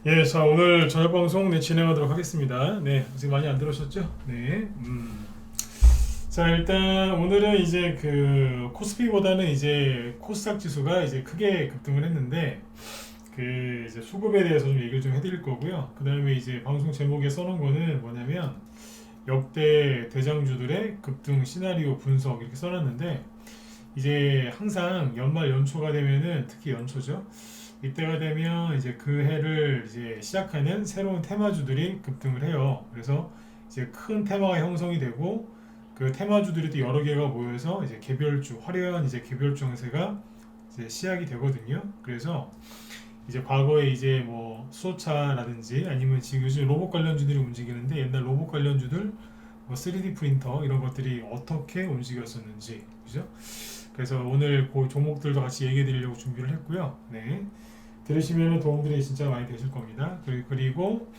예, 자 오늘 저녁 방송 진행하도록 하겠습니다. 네, 아직 많이 안 들으셨죠? 네. 자 일단 오늘은 이제 그 코스피보다는 이제 코스닥 지수가 이제 크게 급등을 했는데 그 이제 수급에 대해서 좀 얘기를 좀 해드릴 거고요. 그 다음에 이제 방송 제목에 써놓은 거는 뭐냐면 역대 대장주들의 급등 시나리오 분석 이렇게 써놨는데 이제 항상 연말 연초가 되면은 특히 연초죠. 이때가 되면 이제 그 해를 이제 시작하는 새로운 테마주들이 급등을 해요. 그래서 이제 큰 테마가 형성이 되고 그 테마주들이 또 여러 개가 모여서 이제 개별주, 화려한 이제 개별주 형세가 이제 시작이 되거든요. 그래서 이제 과거에 이제 뭐 수소차라든지 아니면 지금 요즘 로봇 관련주들이 움직이는데 옛날 로봇 관련주들 뭐 3D 프린터 이런 것들이 어떻게 움직였었는지 그죠? 그래서 오늘 그 종목들도 같이 얘기해 드리려고 준비를 했고요. 네. 들으시면 도움들이 진짜 많이 되실 겁니다. 그리고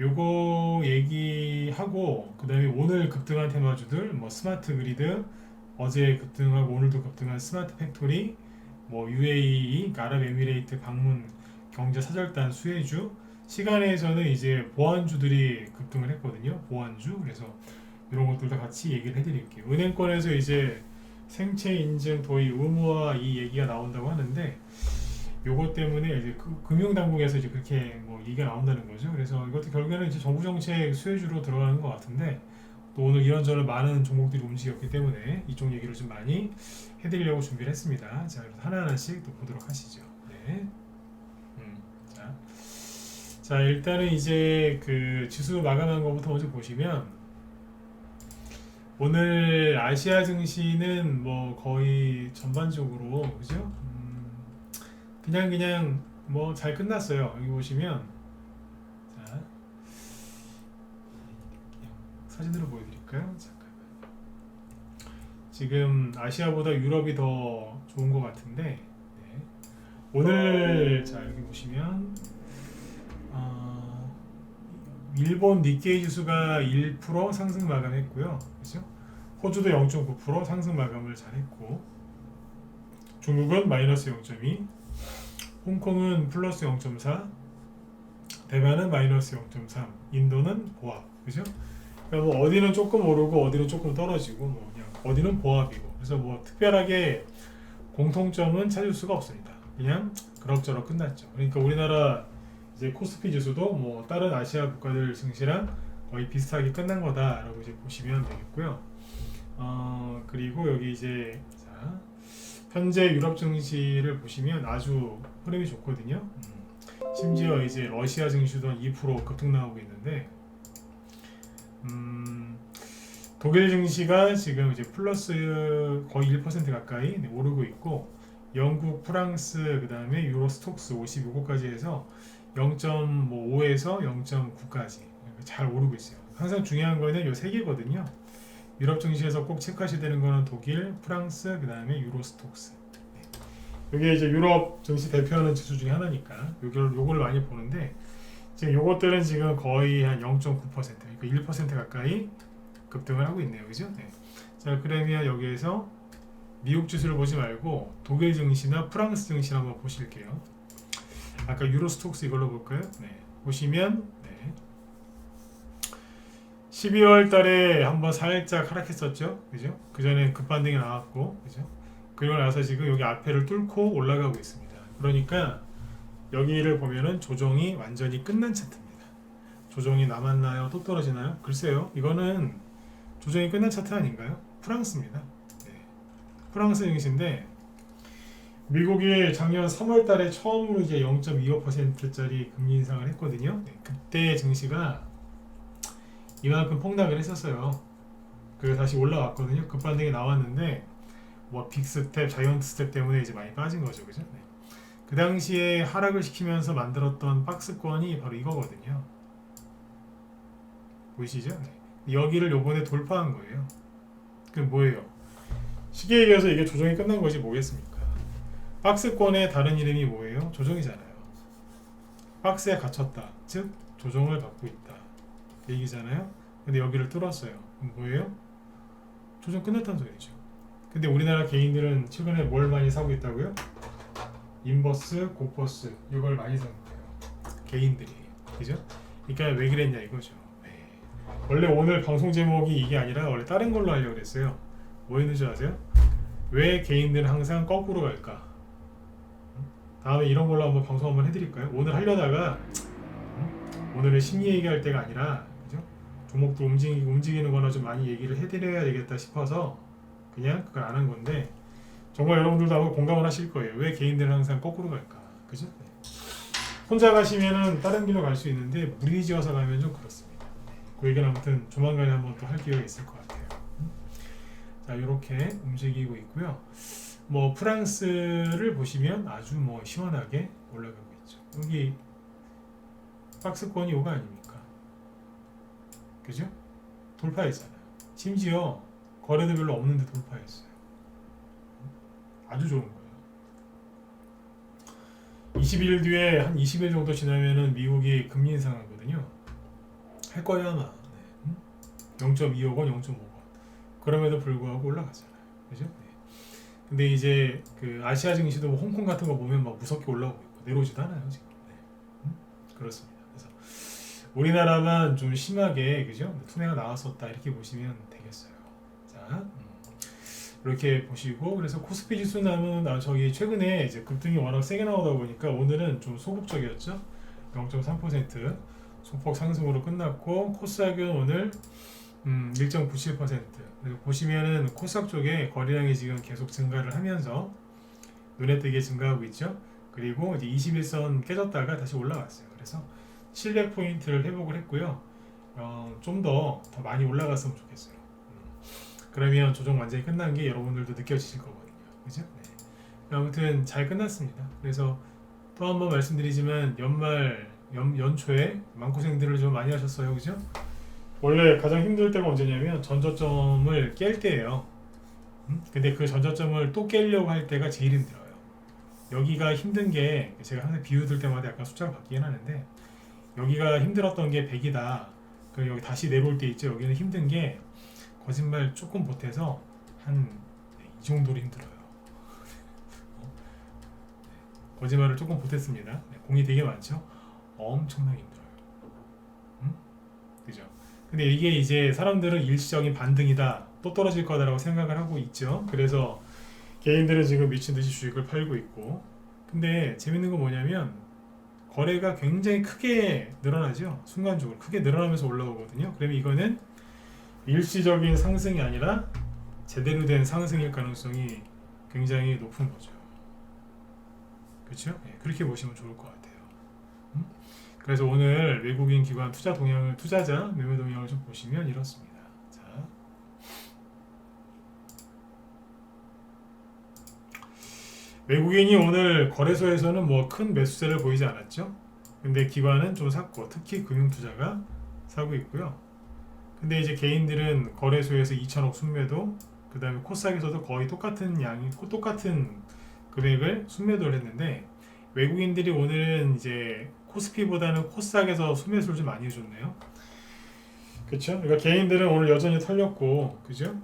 요거 얘기하고 그 다음에 오늘 급등한 테마주들 뭐 스마트 그리드 어제 급등하고 오늘도 급등한 스마트 팩토리 뭐 UAE 아랍에미레이트 방문 경제 사절단 수혜주 시간에서는 이제 보안주들이 급등을 했거든요. 보안주 그래서 이런 것들도 같이 얘기를 해드릴게요. 은행권에서 이제 생체 인증 도입 의무화 이 얘기가 나온다고 하는데 요것 때문에 이제 금융당국에서 이제 그렇게 뭐 얘기가 나온다는 거죠. 그래서 이것도 결국에는 이제 정부 정책 수혜주로 들어가는 것 같은데 또 오늘 이런저런 많은 종목들이 움직였기 때문에 이쪽 얘기를 좀 많이 해드리려고 준비를 했습니다. 자, 그래서 하나하나씩 또 보도록 하시죠. 네. 자, 자, 일단은 이제 그 지수 마감한 것부터 먼저 보시면 오늘 아시아 증시는 뭐 거의 전반적으로 그죠? 그냥 뭐 잘 끝났어요. 여기 보시면 자 사진으로 보여드릴까요? 잠깐만. 지금 아시아보다 유럽이 더 좋은 것 같은데 네. 오늘 자 여기 보시면 일본 니케이 지수가 1% 상승 마감했고요. 그렇죠? 호주도 0.9% 상승 마감을 잘했고 중국은 마이너스 0.2 홍콩은 플러스 0.4, 대만은 마이너스 0.3, 인도는 보합, 그죠? 그러니까 뭐 어디는 조금 오르고 어디는 조금 떨어지고 뭐 그냥 어디는 보합이고 그래서 뭐 특별하게 공통점은 찾을 수가 없습니다. 그냥 그럭저럭 끝났죠. 그러니까 우리나라 이제 코스피 지수도 뭐 다른 아시아 국가들 증시랑 거의 비슷하게 끝난 거다라고 이제 보시면 되겠고요. 그리고 여기 이제 자. 현재 유럽 증시를 보시면 아주 흐름이 좋거든요. 심지어 이제 러시아 증시도 한 2% 급등 나오고 있는데, 독일 증시가 지금 이제 플러스 거의 1% 가까이 오르고 있고, 영국, 프랑스, 그 다음에 유로 스톡스 55까지 해서 0.5에서 0.9까지 잘 오르고 있어요. 항상 중요한 거는 이 세 개거든요. 유럽 증시에서 꼭 체크하셔야 되는 거는 독일, 프랑스, 그 다음에 유로스톡스. 이게 이제 유럽 증시 대표하는 지수 중에 하나니까 요걸 많이 보는데 지금 요것들은 지금 거의 한 0.9% 그러니까 1% 가까이 급등을 하고 있네요, 그죠? 네. 자, 그러면 여기에서 미국 지수를 보지 말고 독일 증시나 프랑스 증시를 한번 보실게요. 아까 유로스톡스 이걸로 볼까요? 네. 보시면 네. 12월 달에 한번 살짝 하락했었죠. 그죠? 그 전에 급반등이 나왔고, 그죠? 그리고 나서 지금 여기 앞에를 뚫고 올라가고 있습니다. 그러니까 여기를 보면은 조정이 완전히 끝난 차트입니다. 조정이 남았나요? 또 떨어지나요? 글쎄요. 이거는 조정이 끝난 차트 아닌가요? 프랑스입니다. 네. 프랑스 증시인데 미국이 작년 3월 달에 처음으로 이제 0.25%짜리 금리 인상을 했거든요. 네. 그때 증시가 이만큼 폭락을 했었어요. 그래서 다시 올라왔거든요. 급반등이 나왔는데 뭐 빅스텝, 자이언트 스텝 때문에 이제 많이 빠진 거죠, 그죠? 네. 그 당시에 하락을 시키면서 만들었던 박스권이 바로 이거거든요. 보이시죠? 네. 여기를 요번에 돌파한 거예요. 그 뭐예요? 시계에 의해서 이게 조정이 끝난 것이 뭐겠습니까? 박스권의 다른 이름이 뭐예요? 조정이잖아요. 박스에 갇혔다. 즉 조정을 받고 있다. 얘기잖아요. 근데 여기를 뚫었어요. 뭐예요? 조정 끝났다는 소리죠. 근데 우리나라 개인들은 최근에 뭘 많이 사고 있다고요? 인버스, 고퍼스 이걸 많이 사는 거예요. 개인들이. 그죠? 그러니까 왜 그랬냐 이거죠. 네. 원래 오늘 방송 제목이 이게 아니라 원래 다른 걸로 하려고 그랬어요. 뭐였는지 아세요? 왜 개인들은 항상 거꾸로 갈까? 다음에 이런 걸로 한번 방송 한번 해드릴까요? 오늘 하려다가 오늘은 심리 얘기할 때가 아니라 그죠? 종목도 움직이는 거나 좀 많이 얘기를 해드려야 되겠다 싶어서 그냥 그걸 안 한 건데 정말 여러분들도 아마 공감을 하실 거예요. 왜 개인들은 항상 거꾸로 갈까? 그죠? 네. 혼자 가시면은 다른 길로 갈 수 있는데 무리지어서 가면 좀 그렇습니다. 그 얘기는 아무튼 조만간에 한번 또 할 기회가 있을 것 같아요. 자, 이렇게 움직이고 있고요. 뭐 프랑스를 보시면 아주 뭐 시원하게 올라가고 있죠. 여기 박스권이 요가 아닙니까? 그죠? 돌파했잖아요. 심지어 거래도 별로 없는데 돌파했어요. 아주 좋은 거예요. 20일 뒤에 한 20일 정도 지나면은 미국이 금리 인상하거든요. 할 거예요 아마. 네. 0.25원, 0.5원. 그럼에도 불구하고 올라가잖아요. 그죠? 네. 근데 이제 그 아시아 증시도 뭐 홍콩 같은 거 보면 막 무섭게 올라오고 있고 내려오지도 않아요 지금. 네. 그렇습니다. 그래서 우리나라만 좀 심하게 그죠? 투매가 나왔었다 이렇게 보시면 되겠어요. 자, 이렇게 보시고 그래서 코스피 지수는 저기 최근에 이제 급등이 워낙 세게 나오다 보니까 오늘은 좀 소극적이었죠. 0.3% 소폭 상승으로 끝났고 코스닥은 오늘 1.97%. 보시면은 코스닥 쪽에 거래량이 지금 계속 증가를 하면서 눈에 띄게 증가하고 있죠. 그리고 이제 21선 깨졌다가 다시 올라갔어요. 그래서 700포인트를 회복을 했고요. 좀 더 많이 올라갔으면 좋겠어요. 그러면 조정 완전히 끝난 게 여러분들도 느껴지실 거거든요. 그죠? 네. 아무튼 잘 끝났습니다. 그래서 또 한 번 말씀드리지만 연초에 마음고생들을 좀 많이 하셨어요. 그죠? 원래 가장 힘들 때가 언제냐면 전저점을 깰 때예요. 근데 그 전저점을 또 깨려고 할 때가 제일 힘들어요. 여기가 힘든 게 제가 항상 비유 들 때마다 약간 숫자가 바뀌긴 하는데 여기가 힘들었던 게 100이다. 그 여기 다시 내려올 때 있죠. 여기는 힘든 게 거짓말 조금 보태서 한 이 정도로 힘들어요. 거짓말을 조금 보탰습니다. 공이 되게 많죠. 엄청나게 힘들어요. 그죠? 근데 이게 이제 사람들은 일시적인 반등이다, 또 떨어질 거다라고 생각을 하고 있죠. 그래서 개인들은 지금 미친 듯이 주식을 팔고 있고, 근데 재밌는 건 뭐냐면 거래가 굉장히 크게 늘어나죠. 순간적으로 크게 늘어나면서 올라오거든요. 그러면 이거는 일시적인 상승이 아니라 제대로 된 상승일 가능성이 굉장히 높은 거죠. 그렇죠? 네, 그렇게 보시면 좋을 것 같아요. 그래서 오늘 외국인 기관 투자자 매매 동향을 좀 보시면 이렇습니다. 자, 외국인이 오늘 거래소에서는 뭐 큰 매수세를 보이지 않았죠. 근데 기관은 좀 샀고, 특히 금융투자가 사고 있고요. 근데 이제 개인들은 거래소에서 2천억 순매도, 그 다음에 코스닥에서도 거의 똑같은 금액을 순매도를 했는데, 외국인들이 오늘은 이제 코스피보다는 코스닥에서 순매수를 좀 많이 해줬네요. 그렇죠? 그러니까 개인들은 오늘 여전히 털렸고, 그죠?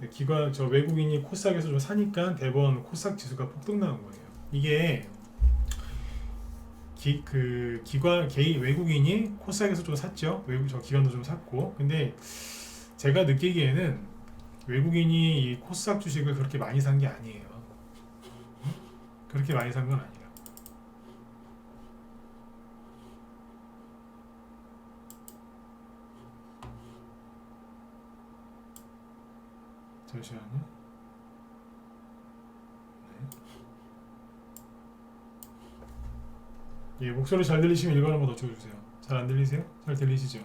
외국인이 코스닥에서 좀 사니까 대번 코스닥 지수가 폭등 나온 거예요. 이게 외국인이 코스닥에서 좀 샀죠. 기관도 좀 샀고, 근데 제가 느끼기에는 외국인이 이 코스닥 주식을 그렇게 많이 산 게 아니에요. 그렇게 많이 산 건 아니에요. 잠시만요. 네. 예, 목소리 잘 들리시면 일반 한번 더 찍어주세요. 잘 안 들리세요? 잘 들리시죠?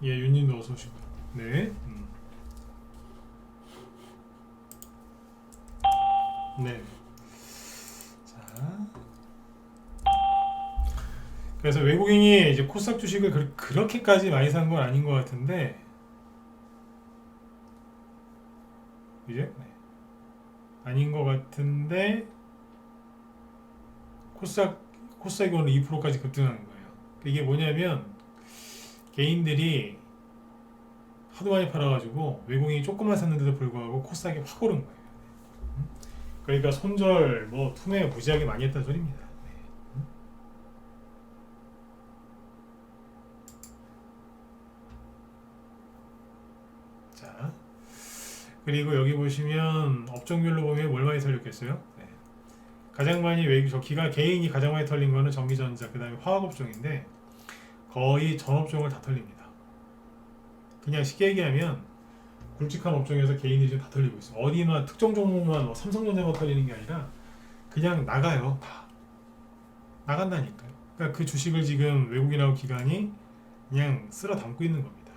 예, 윤님도 어서 오시고. 네. 네. 자. 그래서 외국인이 이제 코스닥 주식을 그렇게까지 많이 산 건 아닌 것 같은데, 이제 네. 아닌 것 같은데 코스닥이 오늘 2%까지 급등하는 거예요. 이게 뭐냐면 개인들이 하도 많이 팔아가지고 외국인이 조금만 샀는데도 불구하고 코스닥이 확 오른 거예요. 그러니까 손절 투매 무지하게 많이 했다는 소리입니다. 네. 그리고 여기 보시면 업종별로 보면 뭘 많이 털렸겠어요? 네. 가장 많이 외국 기가 개인이 가장 많이 털린 거는 전기전자, 그 다음에 화학업종인데 거의 전 업종을 다 털립니다. 그냥 쉽게 얘기하면 굵직한 업종에서 개인이 지금 다 털리고 있어요. 어디만 특정 종목만 뭐 삼성전자만 털리는 게 아니라 그냥 나가요. 다 나간다니까요. 그러니까 그 주식을 지금 외국인하고 기관이 그냥 쓸어 담고 있는 겁니다.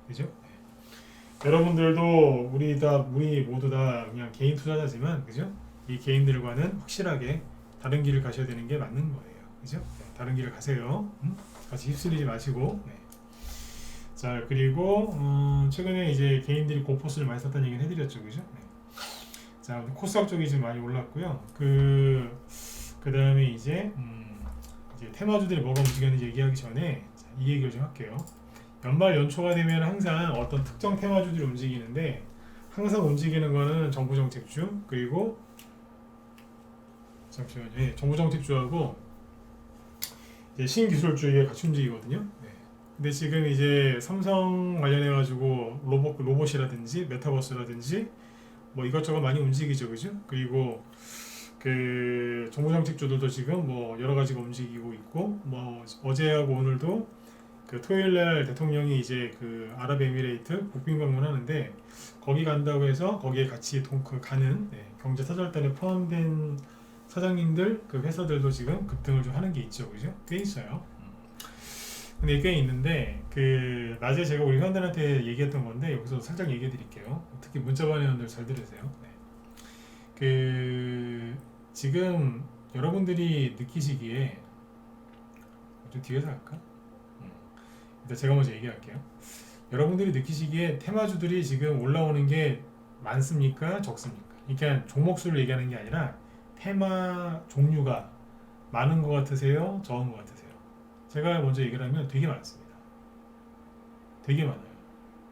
그죠? 네. 여러분들도 우리 모두 다 그냥 개인 투자자지만 그죠? 이 개인들과는 확실하게 다른 길을 가셔야 되는 게 맞는 거예요. 그죠? 네. 다른 길을 가세요. 같이 휩쓸리지 마시고. 네. 자, 그리고 최근에 이제 개인들이 고포스를 많이 썼다는 얘기는 해드렸죠, 그죠? 네. 자, 코스닥 쪽이 좀 많이 올랐고요. 그 다음에 이제 테마주들이 뭐가 움직였는지 얘기하기 전에 이 얘기를 좀 할게요. 연말 연초가 되면 항상 어떤 특정 테마주들이 움직이는데 항상 움직이는 거는 정부 정책주 그리고 잠시만요. 네, 정부 정책주하고 이제 신기술주 이게 같이 움직이거든요. 네. 근데 지금 이제 삼성 관련해 가지고 로봇이라든지 메타버스라든지 뭐 이것저것 많이 움직이죠, 그죠? 그리고 그 정부 정책주들도 지금 뭐 여러 가지가 움직이고 있고 뭐 어제하고 오늘도 그 토요일날 대통령이 이제 그 아랍에미레이트 국빈 방문하는데 거기 간다고 해서 거기에 같이 가는 경제 사절단에 포함된 사장님들 그 회사들도 지금 급등을 좀 하는 게 있죠, 그죠? 꽤 있어요. 근데 꽤 있는데 그 낮에 제가 우리 회원들한테 얘기했던 건데 여기서 살짝 얘기해 드릴게요. 특히 문자반 회원들 잘 들으세요. 네. 그 지금 여러분들이 느끼시기에 좀 뒤에서 할까? 일단 제가 먼저 얘기할게요. 여러분들이 느끼시기에 테마주들이 지금 올라오는 게 많습니까? 적습니까? 그러니까 종목수를 얘기하는 게 아니라 테마 종류가 많은 것 같으세요? 적은 것 같으세요? 제가 먼저 얘기를 하면 되게 많습니다. 되게 많아요.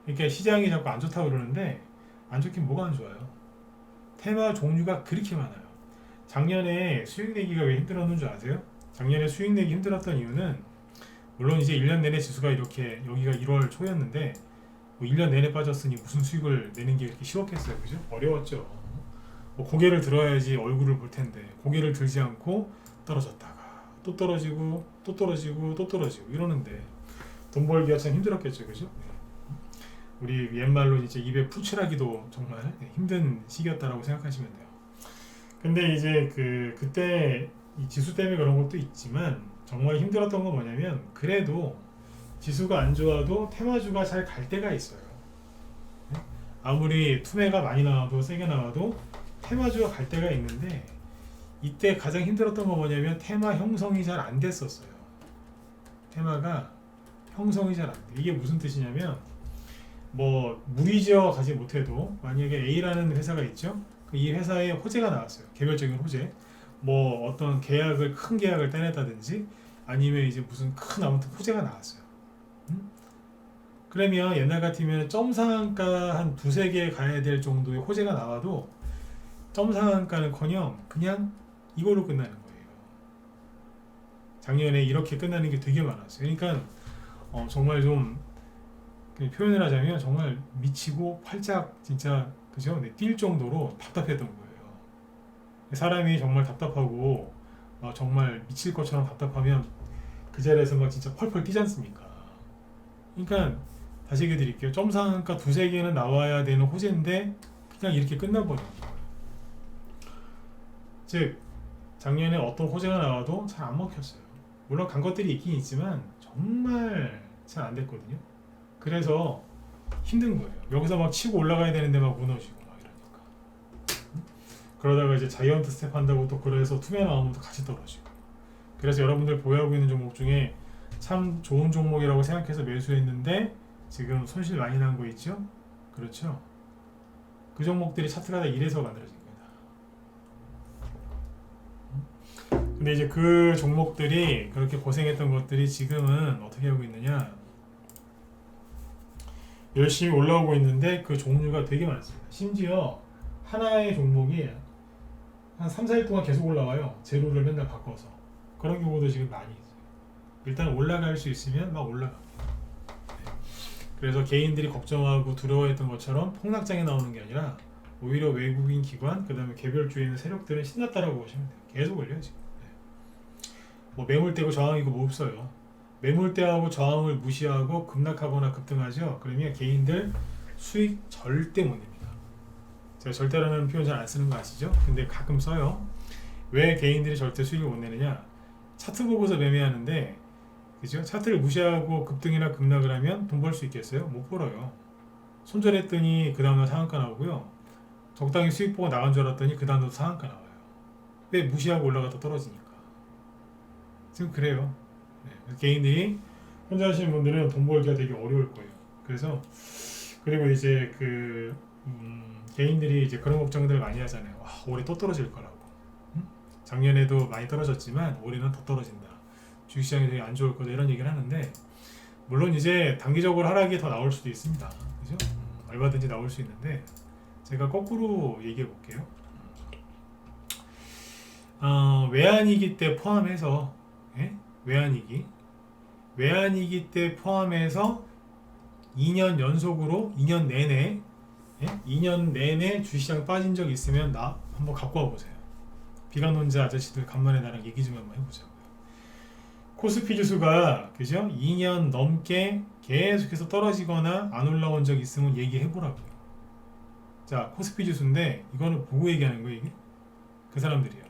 그러니까 시장이 자꾸 안 좋다고 그러는데 안 좋긴 뭐가 안 좋아요? 테마 종류가 그렇게 많아요. 작년에 수익 내기가 왜 힘들었는 줄 아세요? 작년에 수익 내기 힘들었던 이유는 물론 이제 1년 내내 지수가 이렇게 여기가 1월 초였는데 뭐 1년 내내 빠졌으니 무슨 수익을 내는 게 이렇게 쉬웠겠어요, 그죠? 어려웠죠. 뭐 고개를 들어야지 얼굴을 볼 텐데 고개를 들지 않고 떨어졌다가 또 떨어지고 또 떨어지고 또 떨어지고 이러는데 돈 벌기가 참 힘들었겠죠, 그죠? 우리 옛말로 이제 입에 풀칠하기도 정말 힘든 시기였다라고 생각하시면 돼요. 근데 이제 그때 이 지수 때문에 그런 것도 있지만 정말 힘들었던 건 뭐냐면 그래도 지수가 안 좋아도 테마주가 잘 갈 때가 있어요. 아무리 투매가 많이 나와도 세게 나와도 테마주가 갈 때가 있는데 이때 가장 힘들었던 건 뭐냐면 테마 형성이 잘 안 됐었어요. 테마가 형성이 잘 안 돼. 이게 무슨 뜻이냐면 뭐 무리지어 가지 못해도 만약에 A라는 회사가 있죠. 이 회사에 호재가 나왔어요. 개별적인 호재. 뭐 어떤 큰 계약을 따냈다든지 아니면 이제 무슨 큰 아무튼 호재가 나왔어요. 그러면 옛날 같으면 점상한가 한 두세 개 가야 될 정도의 호재가 나와도 점상한가는커녕 그냥 이걸로 끝나는 거예요. 작년에 이렇게 끝나는 게 되게 많았어요. 그러니까 정말 좀 표현을 하자면 정말 미치고 팔짝 진짜 그죠? 네, 뛸 정도로 답답했던 거예요. 사람이 정말 답답하고 정말 미칠 것처럼 답답하면 그 자리에서 막 진짜 펄펄 뛰지 않습니까? 그러니까 다시 얘기해 드릴게요. 점상한가 두세 개는 나와야 되는 호재인데 그냥 이렇게 끝나버린 거예요. 즉 작년에 어떤 호재가 나와도 잘 안 먹혔어요. 물론 간 것들이 있긴 있지만 정말 잘 안 됐거든요. 그래서 힘든 거예요. 여기서 막 치고 올라가야 되는데 막 무너지고 막 이러니까. 그러다가 이제 자이언트 스텝 한다고 또 그래서 투매 나오면 또 같이 떨어지고. 그래서 여러분들 보유하고 있는 종목 중에 참 좋은 종목이라고 생각해서 매수했는데 지금 손실 많이 난 거 있죠? 그렇죠? 그 종목들이 차트가 다 이래서 만들어진 겁니다. 근데 이제 그 종목들이 그렇게 고생했던 것들이 지금은 어떻게 하고 있느냐? 열심히 올라오고 있는데 그 종류가 되게 많습니다. 심지어 하나의 종목이 한 3, 4일 동안 계속 올라와요. 재료를 맨날 바꿔서. 그런 경우도 지금 많이 있어요. 일단 올라갈 수 있으면 막 올라갑니다. 네. 그래서 개인들이 걱정하고 두려워했던 것처럼 폭락장에 나오는 게 아니라 오히려 외국인 기관, 그 다음에 개별주에 있는 세력들은 신났다라고 보시면 돼요. 계속 올려요 지금. 뭐 매물대고 저항이고 뭐 없어요. 매물대하고 저항을 무시하고 급락하거나 급등하죠. 그러면 개인들 수익 절대 못 냅니다. 제가 절대라는 표현 잘 안 쓰는 거 아시죠? 근데 가끔 써요. 왜 개인들이 절대 수익을 못 내느냐? 차트 보고서 매매하는데, 그죠? 차트를 무시하고 급등이나 급락을 하면 돈 벌 수 있겠어요? 못 벌어요. 손절했더니 그 다음날 상한가 나오고요. 적당히 수익 보고 나간 줄 알았더니 그 다음도 상한가 나와요. 왜? 무시하고 올라갔다 떨어지니까. 지금 그래요. 네. 개인들이 혼자 하시는 분들은 돈 벌기가 되게 어려울 거예요. 그래서 그리고 이제 개인들이 이제 그런 걱정들 많이 하잖아요. 와, 올해 또 떨어질 거라고. 응? 작년에도 많이 떨어졌지만 올해는 더 떨어진다. 주식시장이 되게 안 좋을 거다 이런 얘기를 하는데, 물론 이제 단기적으로 하락이 더 나올 수도 있습니다. 그죠? 얼마든지 나올 수 있는데 제가 거꾸로 얘기해 볼게요. 외환위기 때 포함해서, 예? 외환위기 때 포함해서 2년 연속으로 2년 내내, 예? 2년 내내 주식시장 빠진 적 있으면 나 한번 갖고 와보세요. 비관론자 아저씨들 간만에 나랑 얘기 좀 한번 해보자고요. 코스피 지수가, 그죠? 2년 넘게 계속해서 떨어지거나 안 올라온 적 있으면 얘기해보라고요. 자, 코스피 지수인데 이거는 보고 얘기하는 거예요. 이게 그 사람들이요.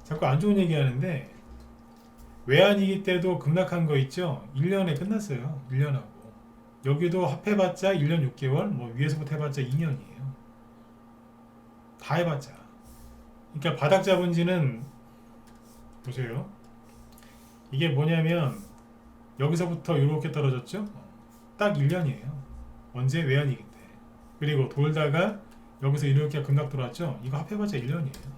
자꾸 안 좋은 얘기 하는데, 외환위기 때도 급락한 거 있죠? 1년에 끝났어요. 1년하고. 여기도 합해봤자 1년 6개월, 뭐 위에서부터 해봤자 2년이에요. 다 해봤자. 그러니까 바닥 잡은 지는, 보세요. 이게 뭐냐면 여기서부터 이렇게 떨어졌죠? 딱 1년이에요. 언제? 외환위기 때. 그리고 돌다가 여기서 이렇게 급락 들어왔죠? 이거 합해봤자 1년이에요.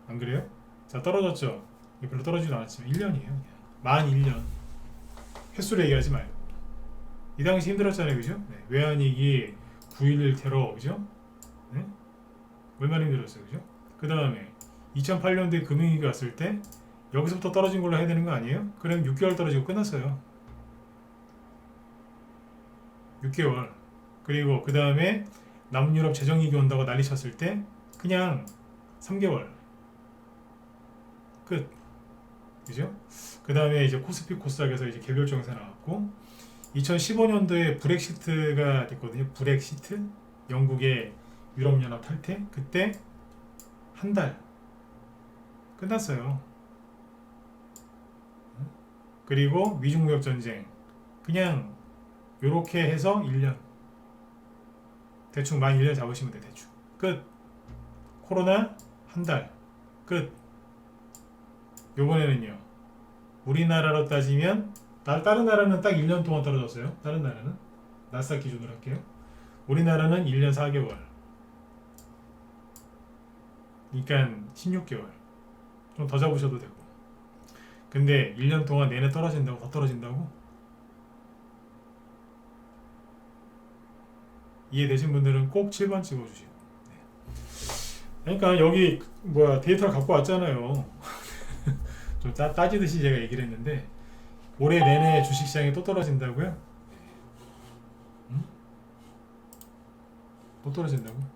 안 그래요? 자, 떨어졌죠? 별로 떨어지지도 않았지만 1년이에요. 만 1년. 횟수로 얘기하지 말고. 이 당시 힘들었잖아요. 그죠? 네. 외환위기, 9.11 테러, 그죠? 네? 얼마나 힘들었어요. 그죠? 그 다음에 2008년도에 금융위기 왔을 때 여기서부터 떨어진 걸로 해야 되는 거 아니에요? 그럼 6개월 떨어지고 끝났어요. 6개월. 그리고 그 다음에 남유럽 재정위기 온다고 난리 쳤을 때 그냥 3개월. 끝. 그죠? 그 다음에 이제 코스피 코스닥에서 이제 개별 정세 나왔고, 2015년도에 브렉시트가 됐거든요. 브렉시트? 영국의 유럽연합 탈퇴? 그때 한 달 끝났어요. 그리고 미중무역전쟁 그냥 요렇게 해서 1년, 대충 만 1년 잡으시면 돼. 대충 끝. 코로나 한 달 끝. 요번에는요, 우리나라로 따지면 다른 나라는 딱 1년 동안 떨어졌어요. 다른 나라는 나스닥 기준으로 할게요. 우리나라는 1년 4개월, 그러니까 16개월. 좀 더 잡으셔도 되고. 근데 1년 동안 내내 떨어진다고, 더 떨어진다고? 이해되신 분들은 꼭 7번 찍어주시고. 그러니까 여기 데이터를 갖고 왔잖아요. 좀 따지듯이 제가 얘기를 했는데, 올해 내내 주식시장이 또 떨어진다고요? 응? 또 떨어진다고?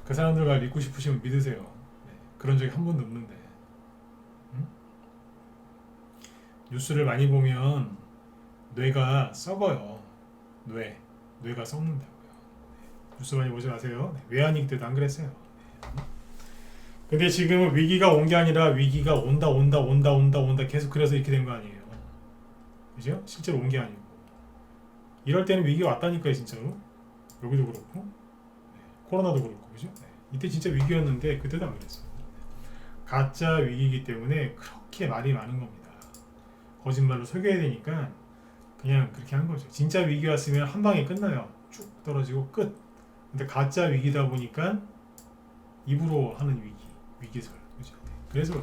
그 사람들과 믿고 싶으시면 믿으세요. 네, 그런 적이 한 번도 없는데. 응? 뉴스를 많이 보면 뇌가 썩어요. 뇌가 썩는다고요. 네, 뉴스 많이 보지 마세요. 네, 외환위기 때도 안 그랬어요. 네. 근데 지금은 위기가 온 게 아니라 위기가 온다 계속 그래서 이렇게 된 거 아니에요. 그죠? 실제로 온 게 아니고. 이럴 때는 위기가 왔다니까요. 진짜로. 여기도 그렇고, 네, 코로나도 그렇고. 그죠? 네. 이때 진짜 위기였는데 그때도 안 그랬어요. 가짜 위기이기 때문에 그렇게 말이 많은 겁니다. 거짓말로 속여야 되니까 그냥 그렇게 한 거죠. 진짜 위기 왔으면 한 방에 끝나요. 쭉 떨어지고 끝. 근데 가짜 위기다 보니까 입으로 하는 위기설. 그죠? 그래서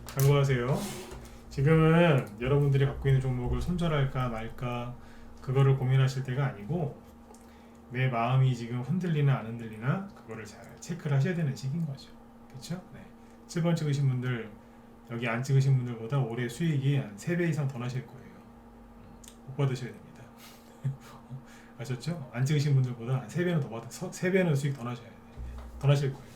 참고하세요. 지금은 여러분들이 갖고 있는 종목을 손절할까 말까 그거를 고민하실 때가 아니고, 내 마음이 지금 흔들리나 안 흔들리나 그거를 잘 체크를 하셔야 되는 시기인 거죠. 그렇죠? 네. 7번 찍으신 분들 여기 안 찍으신 분들보다 올해 수익이 한 3배 이상 더 나실 거예요. 못 받으셔야 됩니다. 아셨죠? 안 찍으신 분들보다 3배는 더 받아, 3배는 수익 더 나셔야 돼요. 더 나실 거예요.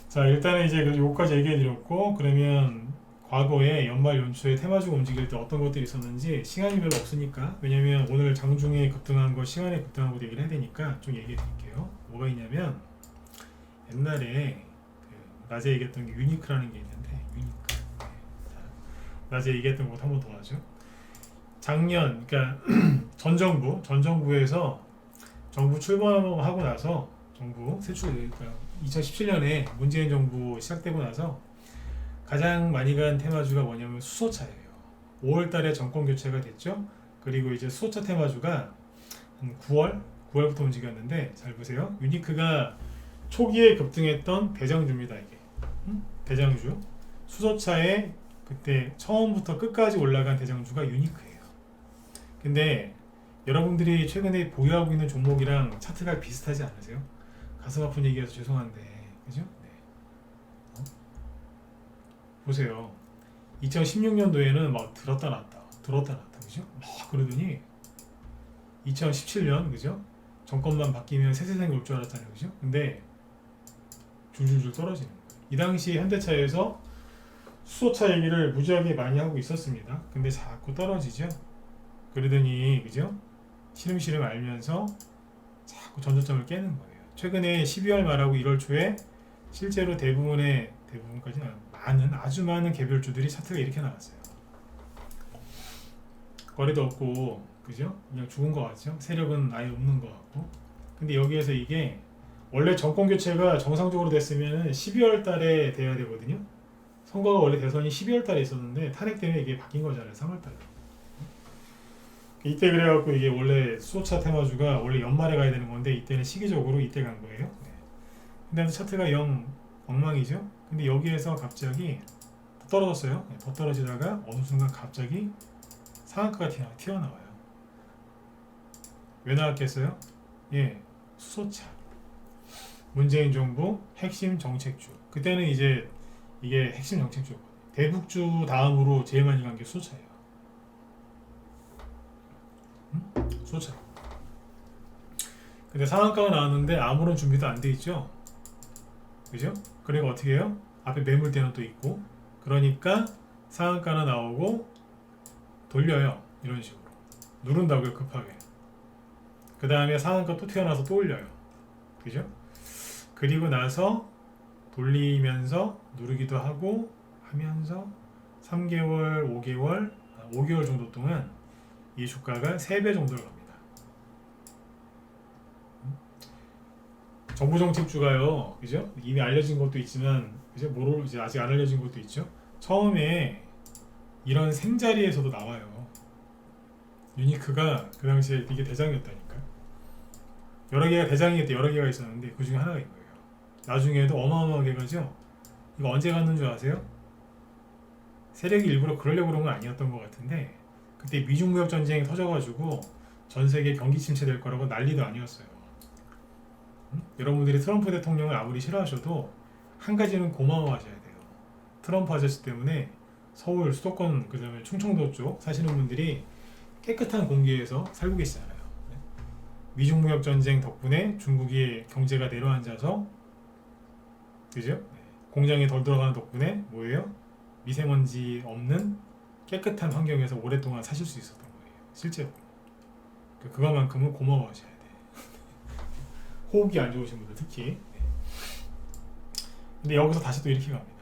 자, 일단은 이제 요거까지 얘기해 드렸고, 그러면 과거에 연말 연초에 테마주가 움직일 때 어떤 것들이 있었는지 시간이 별로 없으니까, 왜냐면 오늘 장중에 급등한 거, 시간에 급등한 거 얘기를 해야 되니까 좀 얘기해 드릴게요. 뭐가 있냐면 옛날에 낮에 얘기했던 게 유니크라는 게 있는데, 유니크. 네. 자, 낮에 얘기했던 것도 한번 더 하죠. 작년, 그러니까 전 정부에서 정부 출범하고 나서 정부 그러니까 2017년에 문재인 정부 시작되고 나서 가장 많이 간 테마주가 뭐냐면 수소차예요. 5월달에 정권 교체가 됐죠. 그리고 이제 수소차 테마주가 한 9월부터 움직였는데, 잘 보세요. 유니크가 초기에 급등했던 대장주입니다. 이게 대장주. 수소차에 그때 처음부터 끝까지 올라간 대장주가 유니크예요. 근데 여러분들이 최근에 보유하고 있는 종목이랑 차트가 비슷하지 않으세요? 가슴 아픈 얘기해서 죄송한데, 그죠? 네. 보세요. 2016년도에는 막 들었다 놨다, 그죠? 막 그러더니 2017년, 그죠? 정권만 바뀌면 새 세상이 올 줄 알았잖아요, 그죠? 근데 줄줄줄 떨어지는 거예요. 이 당시 현대차에서 수소차 얘기를 무지하게 많이 하고 있었습니다. 근데 자꾸 떨어지죠? 그러더니, 그죠? 시름시름 알면서 자꾸 전저점을 깨는 거예요. 최근에 12월 말하고 1월 초에 실제로 대부분까지는 아주 많은 개별주들이 차트가 이렇게 나왔어요. 거래도 없고, 그죠? 그냥 죽은 것 같죠? 세력은 아예 없는 것 같고. 근데 여기에서 이게 원래 정권 교체가 정상적으로 됐으면 12월 달에 돼야 되거든요. 선거가 원래 대선이 12월 달에 있었는데 탄핵 때문에 이게 바뀐 거잖아요. 3월 달에. 이때 그래갖고 이게 원래 수소차 테마주가 원래 연말에 가야 되는 건데 이때는 시기적으로 이때 간 거예요. 네. 근데 차트가 영 엉망이죠. 근데 여기에서 갑자기 더 떨어졌어요. 네, 더 떨어지다가 어느 순간 갑자기 상한가가 튀어나와요. 왜 나왔겠어요? 예, 수소차. 문재인 정부 핵심 정책주. 그때는 이제 이게 핵심 정책주였거든요. 대북주 다음으로 제일 많이 간 게 수소차예요. 수소차. 근데 상한가가 나왔는데 아무런 준비도 안 돼 있죠. 그죠? 그러니까 어떻게 해요? 앞에 매물대는 또 있고, 그러니까 상한가나 나오고 돌려요. 이런 식으로 누른다고요, 급하게. 그 다음에 상한가 또 튀어나와서 또 올려요. 그죠? 그리고 나서 돌리면서 누르기도 하고 하면서 3개월, 5개월 정도 동안 이 주가가 3배 정도를 갑니다. 정부 정책주가요, 그죠? 이미 알려진 것도 있지만, 그죠? 이제 아직 안 알려진 것도 있죠. 처음에 이런 생자리에서도 나와요. 유니크가 그 당시에 이게 대장이었다니까. 여러 개가 대장이었대, 여러 개가 있었는데 그 중에 하나가 이거예요. 나중에도 어마어마하게 가죠. 이거 언제 갔는 줄 아세요? 세력이 일부러 그러려고 그런 건 아니었던 것 같은데, 그때 미중 무역 전쟁이 터져가지고 전 세계 경기 침체될 거라고 난리도 아니었어요. 여러분들이 트럼프 대통령을 아무리 싫어하셔도 한 가지는 고마워하셔야 돼요. 트럼프 아저씨 때문에 서울 수도권, 그 다음에 충청도 쪽 사시는 분들이 깨끗한 공기에서 살고 계시잖아요. 미중 무역 전쟁 덕분에 중국의 경제가 내려앉아서, 그죠? 공장이 덜 들어가는 덕분에 뭐예요? 미세먼지 없는 깨끗한 환경에서 오랫동안 사실 수 있었던 거예요. 실제로. 그거만큼은 고마워하셔야 돼. 호흡이 안 좋으신 분들 특히. 근데 여기서 다시 또 이렇게 갑니다.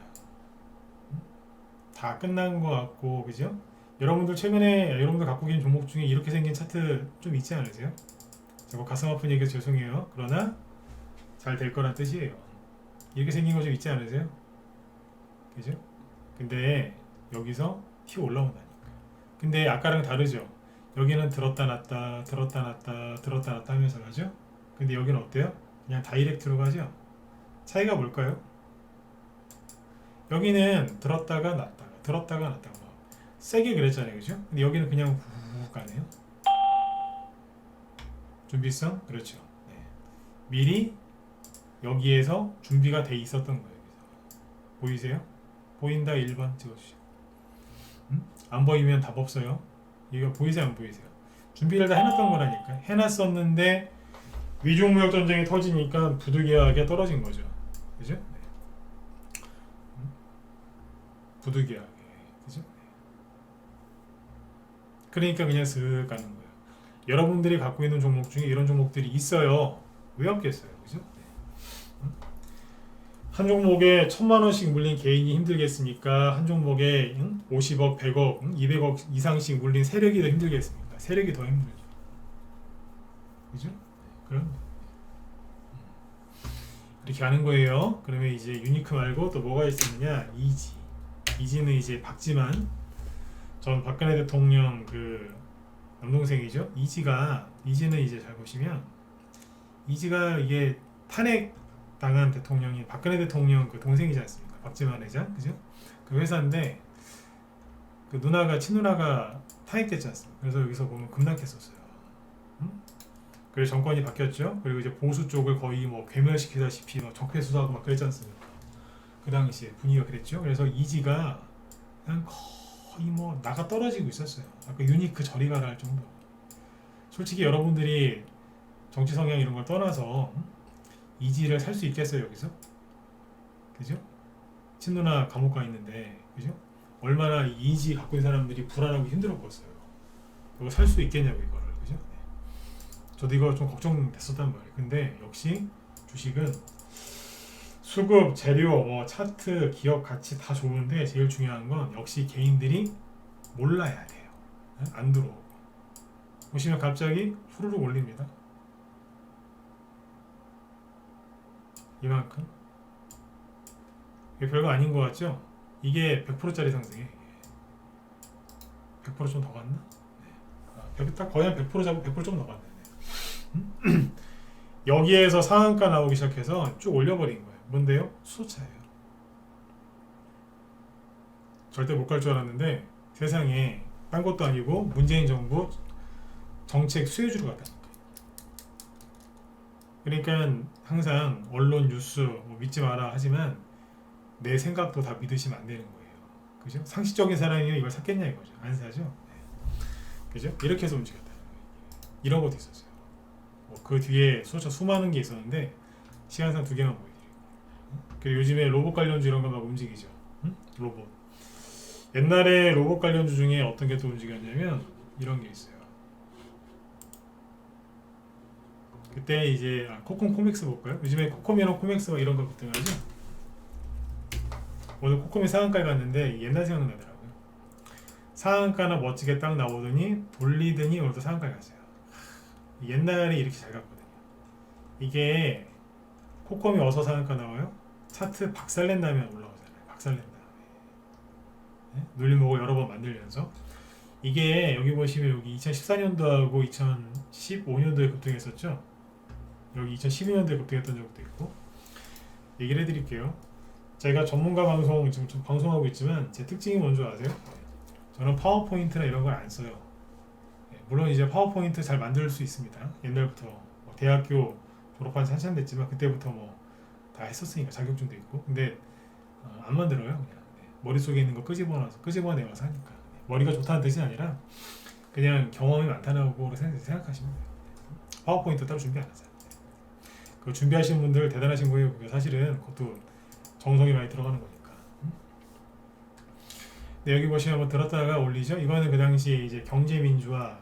다 끝난 것 같고, 그죠? 여러분들 최근에 여러분들 갖고 계신 종목 중에 이렇게 생긴 차트 좀 있지 않으세요? 저거 가슴 아픈 얘기해서 죄송해요. 그러나 잘 될 거란 뜻이에요. 이렇게 생긴 거 좀 있지 않으세요? 그죠? 근데 여기서 튀어 올라온다니까. 근데 아까랑 다르죠? 여기는 들었다 놨다 들었다 놨다 들었다 놨다 하면서 가죠? 근데 여기는 어때요? 그냥 다이렉트로 가죠? 차이가 뭘까요? 여기는 들었다가 놨다가 들었다가 놨다가 세게 그랬잖아요, 그죠? 근데 여기는 그냥 훅 가네요. 준비성? 그렇죠. 네. 미리 여기에서 준비가 돼 있었던 거예요. 보이세요? 보인다 1번 찍어주시고. 안 보이면 답 없어요. 이거 보이세요 안 보이세요? 준비를 다 해놨던 거라니까. 해놨었는데 위중무역 전쟁이 터지니까 부득이하게 떨어진 거죠. 그죠? 네. 부득이하게. 그죠? 네. 그러니까 그냥 슥 가는 거예요. 여러분들이 갖고 있는 종목 중에 이런 종목들이 있어요. 왜 없겠어요? 그죠? 네. 한 종목에 1,000만원씩 물린 개인이 힘들겠습니까? 한 종목에 50억, 100억, 200억 이상씩 물린 세력이 더 힘들겠습니까? 세력이 더 힘들죠. 그죠? 그럼 이렇게 하는 거예요. 그러면 이제 유니크 말고 또 뭐가 있었느냐? 이지. 이지는 이제 박지만 전 박근혜 대통령 그 남동생이죠. 이지는 이제 잘 보시면 이지가 이게 탄핵 당한 대통령이 박근혜 대통령 그 동생이지 않습니까? 박지만 회장, 그죠? 그 회사인데 그 누나가 친누나가 탄핵됐지 않습니까? 그래서 여기서 보면 급락했었어요. 그래서 정권이 바뀌었죠. 그리고 이제 보수 쪽을 거의 뭐 괴멸시키다시피 막 적폐 수사하고 막 그랬지 않습니까? 그 당시에 분위기가 그랬죠. 그래서 이지가 그냥 거의 뭐 나가 떨어지고 있었어요. 아까 유니크 저리 가라 할 정도. 솔직히 여러분들이 정치 성향 이런 걸 떠나서 이지를 살 수 있겠어요 여기서? 그죠? 친누나 감옥 가 있는데 그죠? 얼마나 이지 갖고 있는 사람들이 불안하고 힘들었겠어요. 이거 살 수 있겠냐고 이거를. 그죠? 네. 저도 이거 좀 걱정됐었단 말이에요. 근데 역시 주식은 수급, 재료, 뭐 차트, 기업 가치 다 좋은데 제일 중요한 건 역시 개인들이 몰라야 돼요. 안 들어오고. 보시면 갑자기 후루룩 올립니다. 이만큼. 이게 별거 아닌 것 같죠? 이게 100%짜리 상승이에요. 100% 좀 더 갔나? 네. 딱 거의 한 100% 잡고 100% 좀 더 갔네. 네. 여기에서 상한가 나오기 시작해서 쭉 올려버린 거예요. 뭔데요? 수소차예요. 절대 못 갈 줄 알았는데 세상에 딴 것도 아니고 문재인 정부 정책 수혜주로 갔다니까. 그러니까 항상 언론 뉴스 뭐 믿지 마라 하지만 내 생각도 다 믿으시면 안 되는 거예요. 그죠? 상식적인 사람이면 이걸 샀겠냐 이거죠. 안 사죠. 네. 그죠? 이렇게 해서 움직였다. 이런 것도 있었어요. 그 뒤에 수많은 게 있었는데 시간상 2개만 보여드릴게요. 그리고 요즘에 로봇 관련주 이런 거 막 움직이죠. 로봇. 옛날에 로봇 관련주 중에 어떤 게 또 움직였냐면 이런 게 있어요. 그때 이제 코콤 코믹스 볼까요? 요즘에 코콤이랑 코믹스가 이런 거 급등하죠. 오늘 코콤이 상한가에 갔는데 옛날 생각나더라고요. 상한가는 멋지게 딱 나오더니 돌리더니 오늘도 상한가에 갔어요. 옛날에 이렇게 잘 갔거든요. 이게 코콤이 어서 상한가 나와요? 차트 박살낸 다음에 올라오잖아요. 박살낸 다음에. 네? 눌림목을 여러 번 만들면서 이게 여기 보시면 여기 2014년도하고 2015년도에 급등했었죠. 여기 2012년도에 급등했던 적도 있고 얘기를 해드릴게요. 제가 전문가 방송 지금 좀 방송하고 있지만 제 특징이 뭔지 아세요? 저는 파워포인트나 이런 걸 안 써요. 물론 이제 파워포인트 잘 만들 수 있습니다. 옛날부터 뭐 대학교 졸업한 지 한참 됐지만 그때부터 뭐 다 했었으니까 자격증도 있고 근데 안 만들어요. 그냥 머릿속에 있는 거 끄집어내와서 하니까 머리가 좋다는 뜻이 아니라 그냥 경험이 많다고 생각하시면 돼요. 파워포인트 따로 준비 안 하잖아요. 그 준비하시는 분들 대단하신 거예요. 그게 사실은 그것도 정성이 많이 들어가는 거니까. 네, 여기 보시면 뭐 들었다가 올리죠. 이거는 그 당시에 이제 경제민주화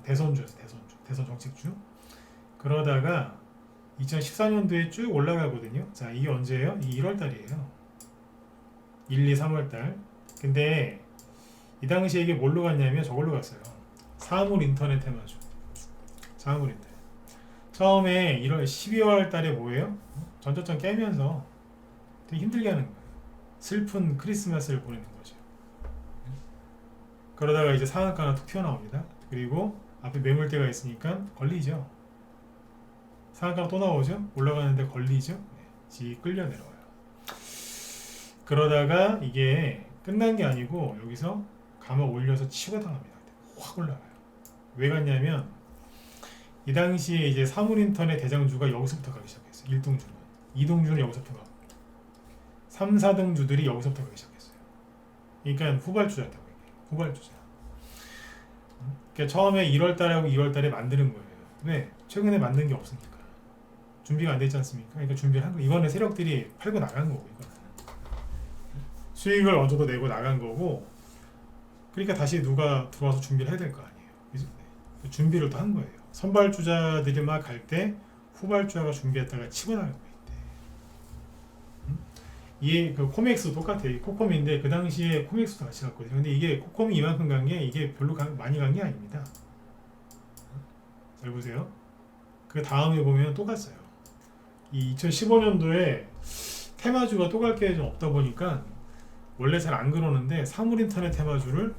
대선주였어요. 대선 정책주. 그러다가 2014년도에 쭉 올라가거든요. 자, 이게 언제예요? 이 1월 달이에요. 1, 2, 3월 달. 근데 이 당시에 이게 뭘로 갔냐면 저걸로 갔어요. 사물 인터넷 테마주. 사물 인터넷. 처음에 12월 달에 뭐예요? 전저점 깨면서 되게 힘들게 하는 거예요. 슬픈 크리스마스를 보내는 거죠. 그러다가 이제 상한가가 툭 튀어나옵니다. 그리고 앞에 매물대가 있으니까 걸리죠. 상한가가 또 나오죠. 올라가는데 걸리죠. 네, 지 끌려 내려와요. 그러다가 이게 끝난 게 아니고 여기서 감아 올려서 치고 당합니다. 확 올라가요. 왜 갔냐면 이 당시에 이제 사물인터넷 대장주가 여기서부터 가기 시작했어요. 1등주는. 2등주는 여기서부터 가고 3, 4등주들이 여기서부터 가기 시작했어요. 그러니까 후발주자라고 얘기해요. 후발주자. 그러니까 처음에 1월달하고 2월달에 만드는 거예요. 왜? 최근에 만든 게 없으니까. 준비가 안 됐지 않습니까? 그러니까 준비를 한 거. 이거는 세력들이 팔고 나간 거고, 이거는. 수익을 어느 정도 내고 나간 거고, 그러니까 다시 누가 들어와서 준비를 해야 될 거 아니에요. 그죠? 네. 준비를 또 한 거예요. 선발주자들이 막 갈 때 후발주자가 준비했다가 치고 나간 거예요. 이게 그 코믹스도 똑같아요. 코콤인데 그 당시에 코믹스도 같이 갔거든요. 근데 이게 코콤이 이만큼 간 게 이게 별로 많이 간 게 아닙니다. 잘 보세요. 그 다음에 보면 또 갔어요. 이 2015년도에 테마주가 또 갈 게 좀 없다 보니까 원래 잘 안 그러는데 사물인터넷 테마주를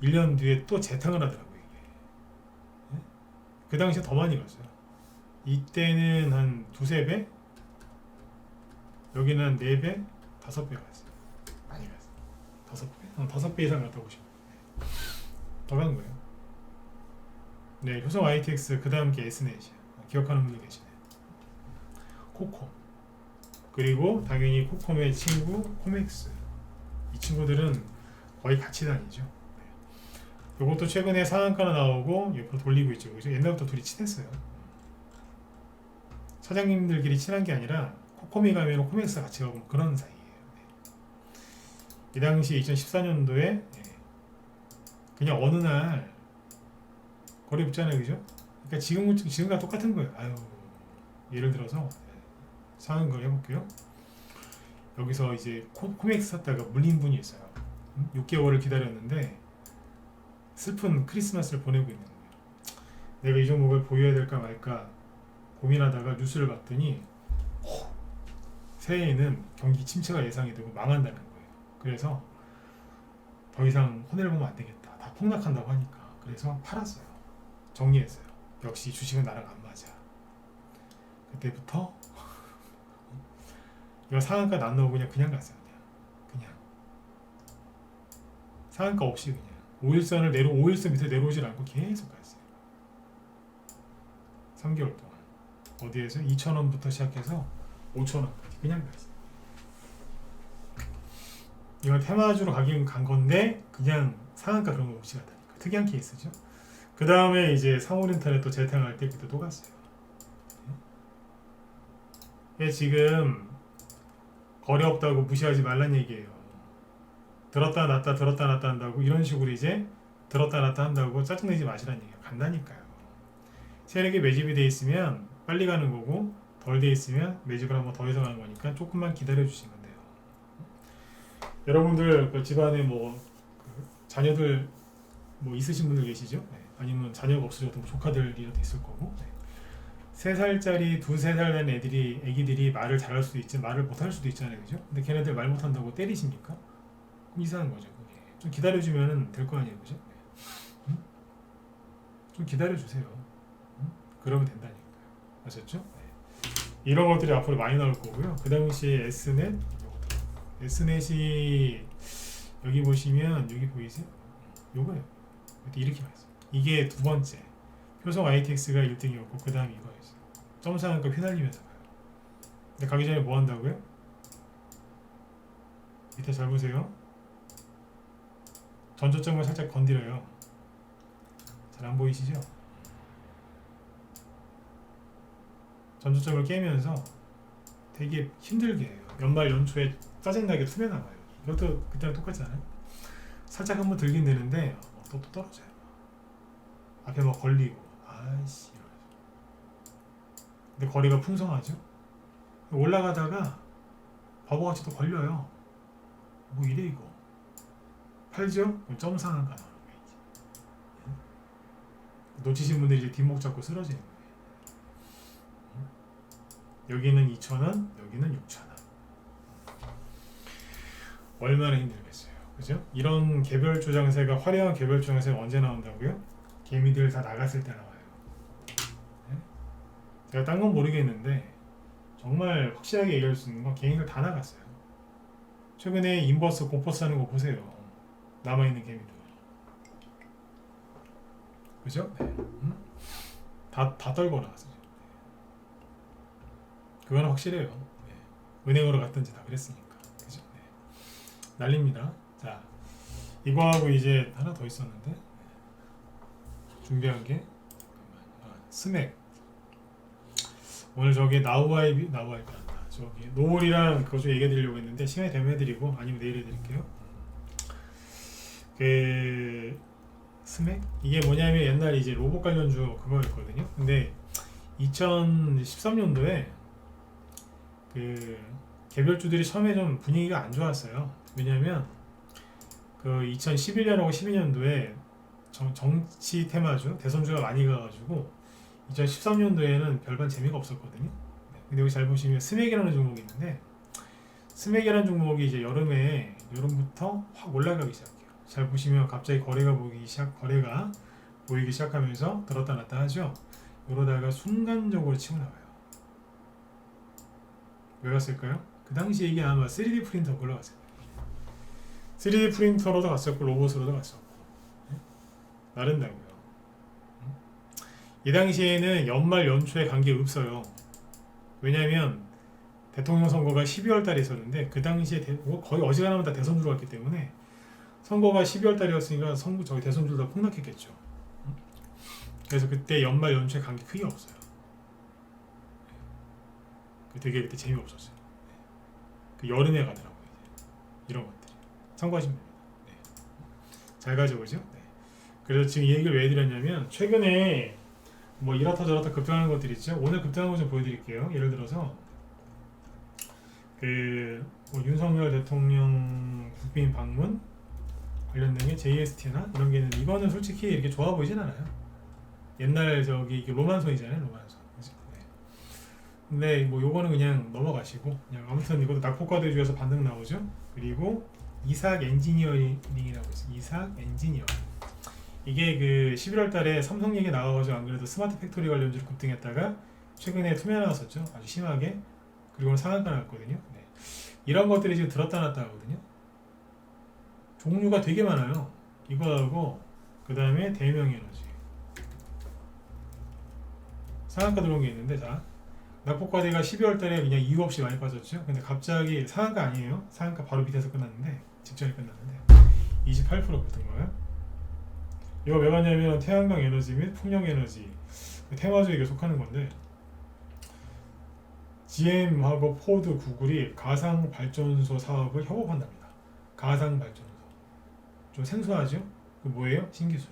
1년 뒤에 또 재탕을 하더라고요. 이게. 그 당시에 더 많이 갔어요. 이때는 한 두세 배? 여기는 한 4배? 5배 갔어요. 많이 갔어요. 5배? 5배 이상 갔다 오시면 더 간 거예요. 네, 효성 ITX 그 다음 게 S넷이에요. 기억하는 분들 계시네. 코콤. 그리고 당연히 코콤의 친구 코맥스. 이 친구들은 거의 같이 다니죠. 네. 이것도 최근에 상한가가 나오고 옆으로 돌리고 있죠. 그죠? 옛날부터 둘이 친했어요. 사장님들끼리 친한 게 아니라 코콤이 가면 코맥스가 같이 가고 그런 사이예요. 네. 이 당시 2014년도에 그냥 어느 날 거래 붙잖아요, 그죠? 그러니까 지금과 똑같은 거예요. 아유, 예를 들어서 상한 걸 해볼게요. 여기서 이제 코맥스 샀다가 물린 분이 있어요. 6개월을 기다렸는데 슬픈 크리스마스를 보내고 있는 거예요. 내가 이 종목을 보유해야 될까 말까 고민하다가 뉴스를 봤더니 새해에는 경기 침체가 예상이 되고 망한다는 거예요. 그래서 더 이상 손해를 보면 안 되겠다. 다 폭락한다고 하니까. 그래서 팔았어요. 정리했어요. 역시 주식은 나랑 안 맞아. 그때부터 이거 상한가 안 나오고 그냥 갔어요. 그냥 상한가 없이 그냥 5일선 밑에 내려오질 않고 계속 갔어요. 3개월 동안 어디에서 2,000원부터 시작해서 5,000원까지 그냥 갔어요. 이건 테마주로 가긴 간 건데 그냥 상한가 그런 거 없이 갔다니까. 특이한 케이스죠. 그 다음에 이제 상호인터넷 또 재탕할 때 그때 또 갔어요. 지금 거래 없다고 무시하지 말란 얘기예요. 들었다 놨다 들었다 놨다 한다고 이런 식으로 이제 들었다 놨다 한다고 짜증내지 마시란 얘기예요. 간다니까요. 세력이 매집이 돼 있으면 빨리 가는 거고 덜 돼 있으면 매집을 한번 더 해서 가는 거니까 조금만 기다려 주시면 돼요. 여러분들 그 집안에 자녀들 있으신 분들 계시죠? 네. 아니면 자녀가 없으셔도 조카들이라도 있을 거고. 네. 3살짜리 2~3살 된 애기들이 말을 잘할 수도 있지 말을 못할 수도 있잖아요, 그죠? 근데 걔네들 말 못한다고 때리십니까? 그럼 이상한 거죠, 그게. 좀 기다려주면 될 거 아니에요, 그죠? 응? 좀 기다려주세요. 응? 그러면 된다니까요. 아셨죠? 네. 이런 것들이 앞으로 많이 나올 거고요. 그 당시에 S넷이 여기 보시면 여기 보이세요? 요거예요. 이렇게 갔어요. 이게 두 번째. 효성 ITX가 1등이었고 그 다음 이거였어요. 점상한가 휘날리면서 가요. 근데 가기 전에 뭐 한다고요? 밑에 잘 보세요. 전저점을 살짝 건드려요. 잘 안 보이시죠? 전저점을 깨면서 되게 힘들게 해요. 연말 연초에 짜증나게 투매나가요. 이것도 그때랑 똑같잖아요. 살짝 한번 들긴 되는데 또 떨어져요. 앞에 막 걸리고 아이씨. 근데 거리가 풍성하죠. 올라가다가 바보같이 또 걸려요. 뭐 이래 이거. 팔죠? 점 상한가 나오는 거예요. 놓치신 분들이 이제 뒷목 잡고 쓰러지는 거예요. 여기는 2,000원, 여기는 6,000원. 얼마나 힘들겠어요. 그죠? 이런 개별주 장세가 화려한 개별주 장세가 언제 나온다고요? 개미들 다 나갔을 때 나와요. 네? 제가 딴 건 모르겠는데 정말 확실하게 얘기할 수 있는 건 개미들 다 나갔어요. 최근에 인버스 고퍼스 하는 거 보세요. 남아있는 개미들. 그죠? 네. 다 떨고 나갔어요. 그건 확실해요. 네. 은행으로 갔든지 다 그랬으니까. 난립니다. 자, 이거하고 이제 하나 더 있었는데 준비한 게 스맥. 오늘 저기 나우아이비란다. 저기 노을이랑 그거 좀 얘기해 드리려고 했는데 시간이 되면 해드리고 아니면 내일 해드릴게요. 그 스맥? 이게 뭐냐면 옛날에 이제 로봇 관련주 그거였거든요. 근데 2013년도에 그 개별주들이 처음에 좀 분위기가 안 좋았어요. 왜냐면 그 2011년하고 12년도에 정치 테마주 대선주가 많이 가가지고 2013년도에는 별반 재미가 없었거든요. 근데 여기 잘 보시면 스맥이라는 종목이 있는데 스맥이라는 종목이 이제 여름부터 확 올라가기 시작해요. 잘 보시면 갑자기 거래가 보이기 시작하면서 들었다 놨다 하죠. 이러다가 순간적으로 치고 나와요. 왜 갔을까요? 그 당시에 이게 아마 3D 프린터 올라갔어요. 3D 프린터로도 갔었고 로봇으로도 갔었고 나른다고요. 이 당시에는 연말 연초에 관계 없어요. 왜냐면 대통령 선거가 12월 달에 있었는데 그 당시에 거의 어지간하면 다 대선 들어갔기 때문에 선거가 12월 달이었으니까 저기 대선줄 다 폭락했겠죠. 그래서 그때 연말 연초에 관계 크게 없어요. 되게 그때 재미없었어요. 그 여름에 가더라고요. 이런 것들이 참고하시면 됩니다. 네. 잘 가져오죠. 네. 그래서 지금 이 얘기를 왜 해드렸냐면 최근에 뭐 이렇다 저렇다 급등하는 것들이 있죠. 오늘 급등한 거 좀 보여드릴게요. 예를 들어서 뭐 윤석열 대통령 국빈 방문 관련된 게 JST나 이런 게 있는데 이거는 솔직히 이렇게 좋아 보이진 않아요. 옛날 저기 이게 로만선이잖아요. 로만선. 그죠? 네. 근데 뭐 요거는 그냥 넘어가시고 그냥 아무튼 이것도 낙폭과대주에서 반등 나오죠. 그리고 이삭 엔지니어링이라고 있어요. 이삭 엔지니어링. 이게 그 11월 달에 삼성 얘기 나와가지고 안 그래도 스마트 팩토리 관련주로 급등했다가 최근에 투매 나왔었죠. 아주 심하게. 그리고 상한가 나왔거든요. 네. 이런 것들이 지금 들었다 놨다 하거든요. 종류가 되게 많아요. 이거하고 그 다음에 대명에너지 상한가 들어온 게 있는데 자 낙폭과대가 12월 달에 그냥 이유 없이 많이 빠졌죠. 근데 갑자기 상한가 아니에요. 상한가 바로 밑에서 끝났는데 직전에 끝났는데 28% 붙은 거예요. 이거 왜 봤냐면 태양광 에너지 및 풍력 에너지 테마주에 속하는 건데 GM하고 포드, 구글이 가상 발전소 사업을 협업한답니다. 가상 발전소 좀 생소하죠? 그 뭐예요? 신기술.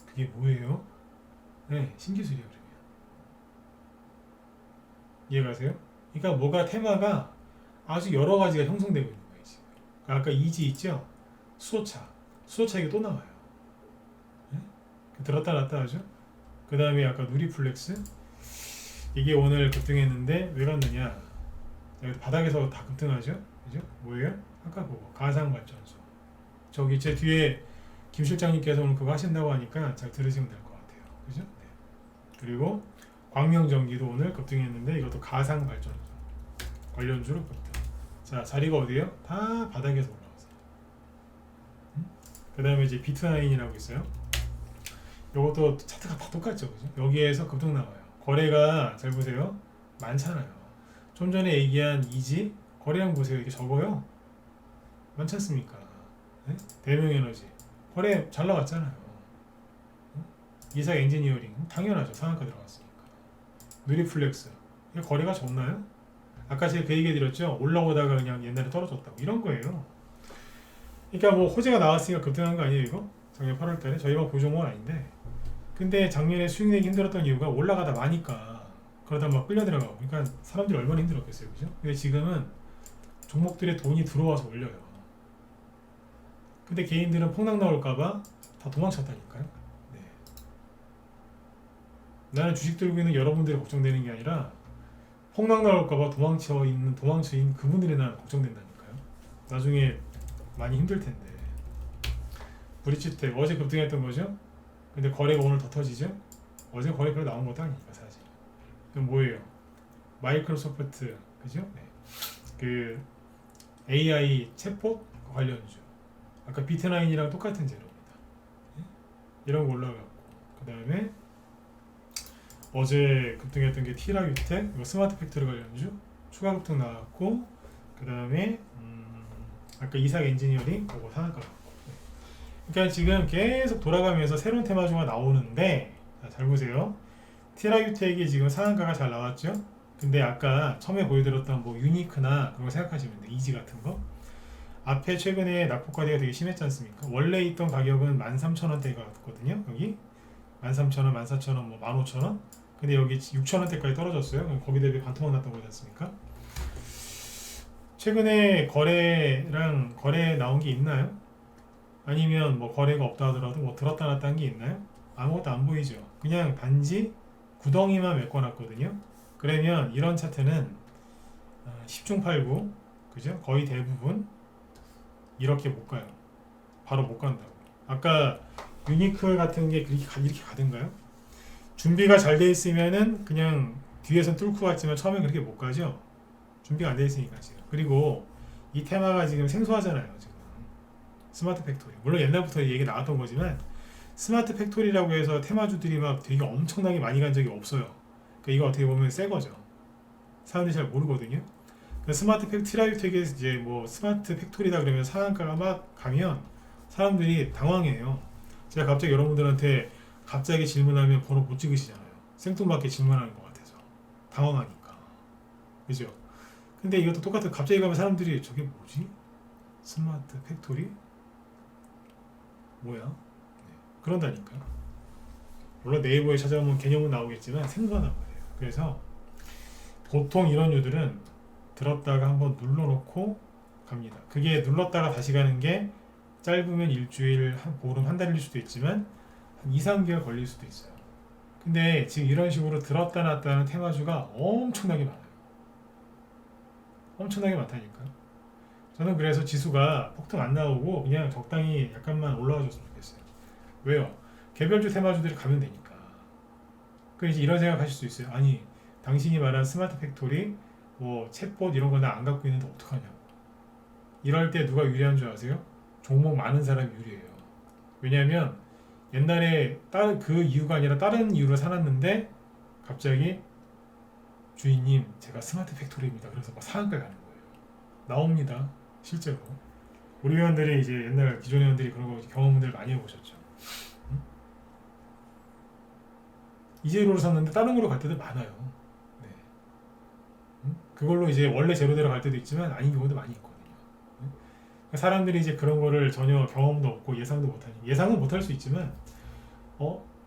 그게 뭐예요? 네, 신기술이에요. 그러면 이해가세요? 그러니까 뭐가 테마가 아주 여러 가지가 형성되고 있는 거예요. 지금. 아까 이지 있죠? 수소차 이게 또 나와요. 들었다 놨다 하죠. 그 다음에 아까 누리플렉스 이게 오늘 급등했는데 왜 갔느냐? 바닥에서 다 급등하죠. 그죠? 뭐예요? 아까 그거 가상발전소. 저기 제 뒤에 김 실장님께서 오늘 그거 하신다고 하니까 잘 들으시면 될 것 같아요. 그죠? 네. 그리고 광명전기도 오늘 급등했는데 이것도 가상발전소 관련주로 급등. 자 자리가 어디에요? 다 바닥에서 올라왔어요. 그 다음에 이제 비트나인이라고 있어요. 이것도 차트가 다 똑같죠, 그죠? 여기에서 급등 나와요. 거래가 잘 보세요, 많잖아요. 좀 전에 얘기한 이지 거래량 보세요, 이게 적어요. 많지 않습니까? 네? 대명에너지 거래 잘 나갔잖아요. 이삭 엔지니어링 당연하죠, 상한가 들어갔으니까. 누리플렉스 이거 거래가 적나요? 아까 제가 그 얘기 드렸죠, 올라오다가 그냥 옛날에 떨어졌다고 이런 거예요. 그러니까 뭐 호재가 나왔으니까 급등한 거 아니에요, 이거? 작년 8월달에 저희가 그 종목은 아닌데. 근데 작년에 수익 내기 힘들었던 이유가 올라가다 마니까 그러다 막 끌려 들어가고 그러니까 사람들이 얼마나 힘들었겠어요, 그죠? 근데 지금은 종목들의 돈이 들어와서 올려요. 근데 개인들은 폭락 나올까봐 다 도망쳤다니까요. 네. 나는 주식 들고 있는 여러분들이 걱정되는 게 아니라 폭락 나올까봐 도망쳐 있는 그분들이 나는 걱정된다니까요. 나중에 많이 힘들 텐데. 브릿지텍 어제 급등했던 거죠? 근데 거래가 오늘 더 터지죠? 어제 거래 별로 나온 것도 아니니까 사실. 이건 뭐예요? 마이크로소프트, 그죠? 네. 그 AI 챗봇 관련주. 아까 비트나인이랑 똑같은 재료입니다. 네? 이런 거 올라갔고, 그 다음에 어제 급등했던 게 티라유텍, 이거 스마트 팩토리 관련주 추가 급등 나왔고, 그 다음에 아까 이삭 엔지니어링 그거 상한가 같고. 그러니까 지금 계속 돌아가면서 새로운 테마주가 나오는데, 잘 보세요. 티라유텍이 지금 상한가가 잘 나왔죠. 근데 아까 처음에 보여드렸던 뭐 유니크나 그런 거 생각하시면 돼. 이지 같은 거. 앞에 최근에 낙폭과대가 되게 심했지 않습니까? 원래 있던 가격은 13,000원대였거든요. 여기 13,000원, 14,000원, 뭐 15,000원. 근데 여기 6,000원대까지 떨어졌어요. 그럼 거기 대비 반토막 났던 거지 않습니까? 최근에 거래 나온 게 있나요? 아니면 뭐 거래가 없다 하더라도 뭐 들었다 놨다 한 게 있나요? 아무것도 안 보이죠. 그냥 단지 구덩이만 메꿔놨거든요. 그러면 이런 차트는 10중 8구, 그죠? 거의 대부분 이렇게 못 가요. 바로 못 간다고. 아까 유니크 같은 게 이렇게 가든가요? 준비가 잘 돼 있으면은 그냥 뒤에서 뚫고 갔지만 처음엔 그렇게 못 가죠. 준비가 안 돼 있으니까 지금. 그리고 이 테마가 지금 생소하잖아요. 지금 스마트 팩토리. 물론 옛날부터 얘기 나왔던 거지만 스마트 팩토리라고 해서 테마주들이 막 되게 엄청나게 많이 간 적이 없어요. 그러니까 이거 어떻게 보면 새 거죠. 사람들이 잘 모르거든요. 그러니까 스마트 팩토리에 이제 뭐 스마트 팩토리다 그러면 상한가가 막 가면 사람들이 당황해요. 제가 갑자기 여러분들한테 갑자기 질문하면 번호 못 찍으시잖아요. 생뚱맞게 질문하는 것 같아서 당황하니까. 그죠? 근데 이것도 똑같은, 갑자기 가면 사람들이 저게 뭐지? 스마트 팩토리? 뭐야? 네. 그런다니까. 물론 네이버에 찾아보면 개념은 나오겠지만 생소하단 말이에요. 그래서 보통 이런 유들은 들었다가 한번 눌러놓고 갑니다. 그게 눌렀다가 다시 가는 게 짧으면 일주일, 보름, 한 달일 수도 있지만 한 2, 3개월 걸릴 수도 있어요. 근데 지금 이런 식으로 들었다 놨다 하는 테마주가 엄청나게 많아요. 엄청나게 많다니까. 저는 그래서 지수가 폭등 안 나오고 그냥 적당히 약간만 올라와 줬으면 좋겠어요. 왜요? 개별주 테마주들이 가면 되니까. 그래서 이런 생각 하실 수 있어요. 아니, 당신이 말한 스마트 팩토리, 뭐 챗봇 이런 거 나 안 갖고 있는데 어떡하냐고. 이럴 때 누가 유리한 줄 아세요? 종목 많은 사람이 유리해요. 왜냐하면 옛날에 그 이유가 아니라 다른 이유로 사놨는데 갑자기 주인님 제가 스마트 팩토리입니다. 그래서 막 상한가에 가는 거예요. 나옵니다. 실제로. 우리 회원들이 이제 옛날 기존 회원들이 그런 거 경험들 많이 해보셨죠. 응? 이제로를 샀는데 다른 거로 갈 때도 많아요. 네. 응? 그걸로 이제 원래 제로대로 갈 때도 있지만 아닌 경우도 많이 있거든요. 응? 사람들이 이제 그런 거를 전혀 경험도 없고 예상도 못하니, 예상은 못할 수 있지만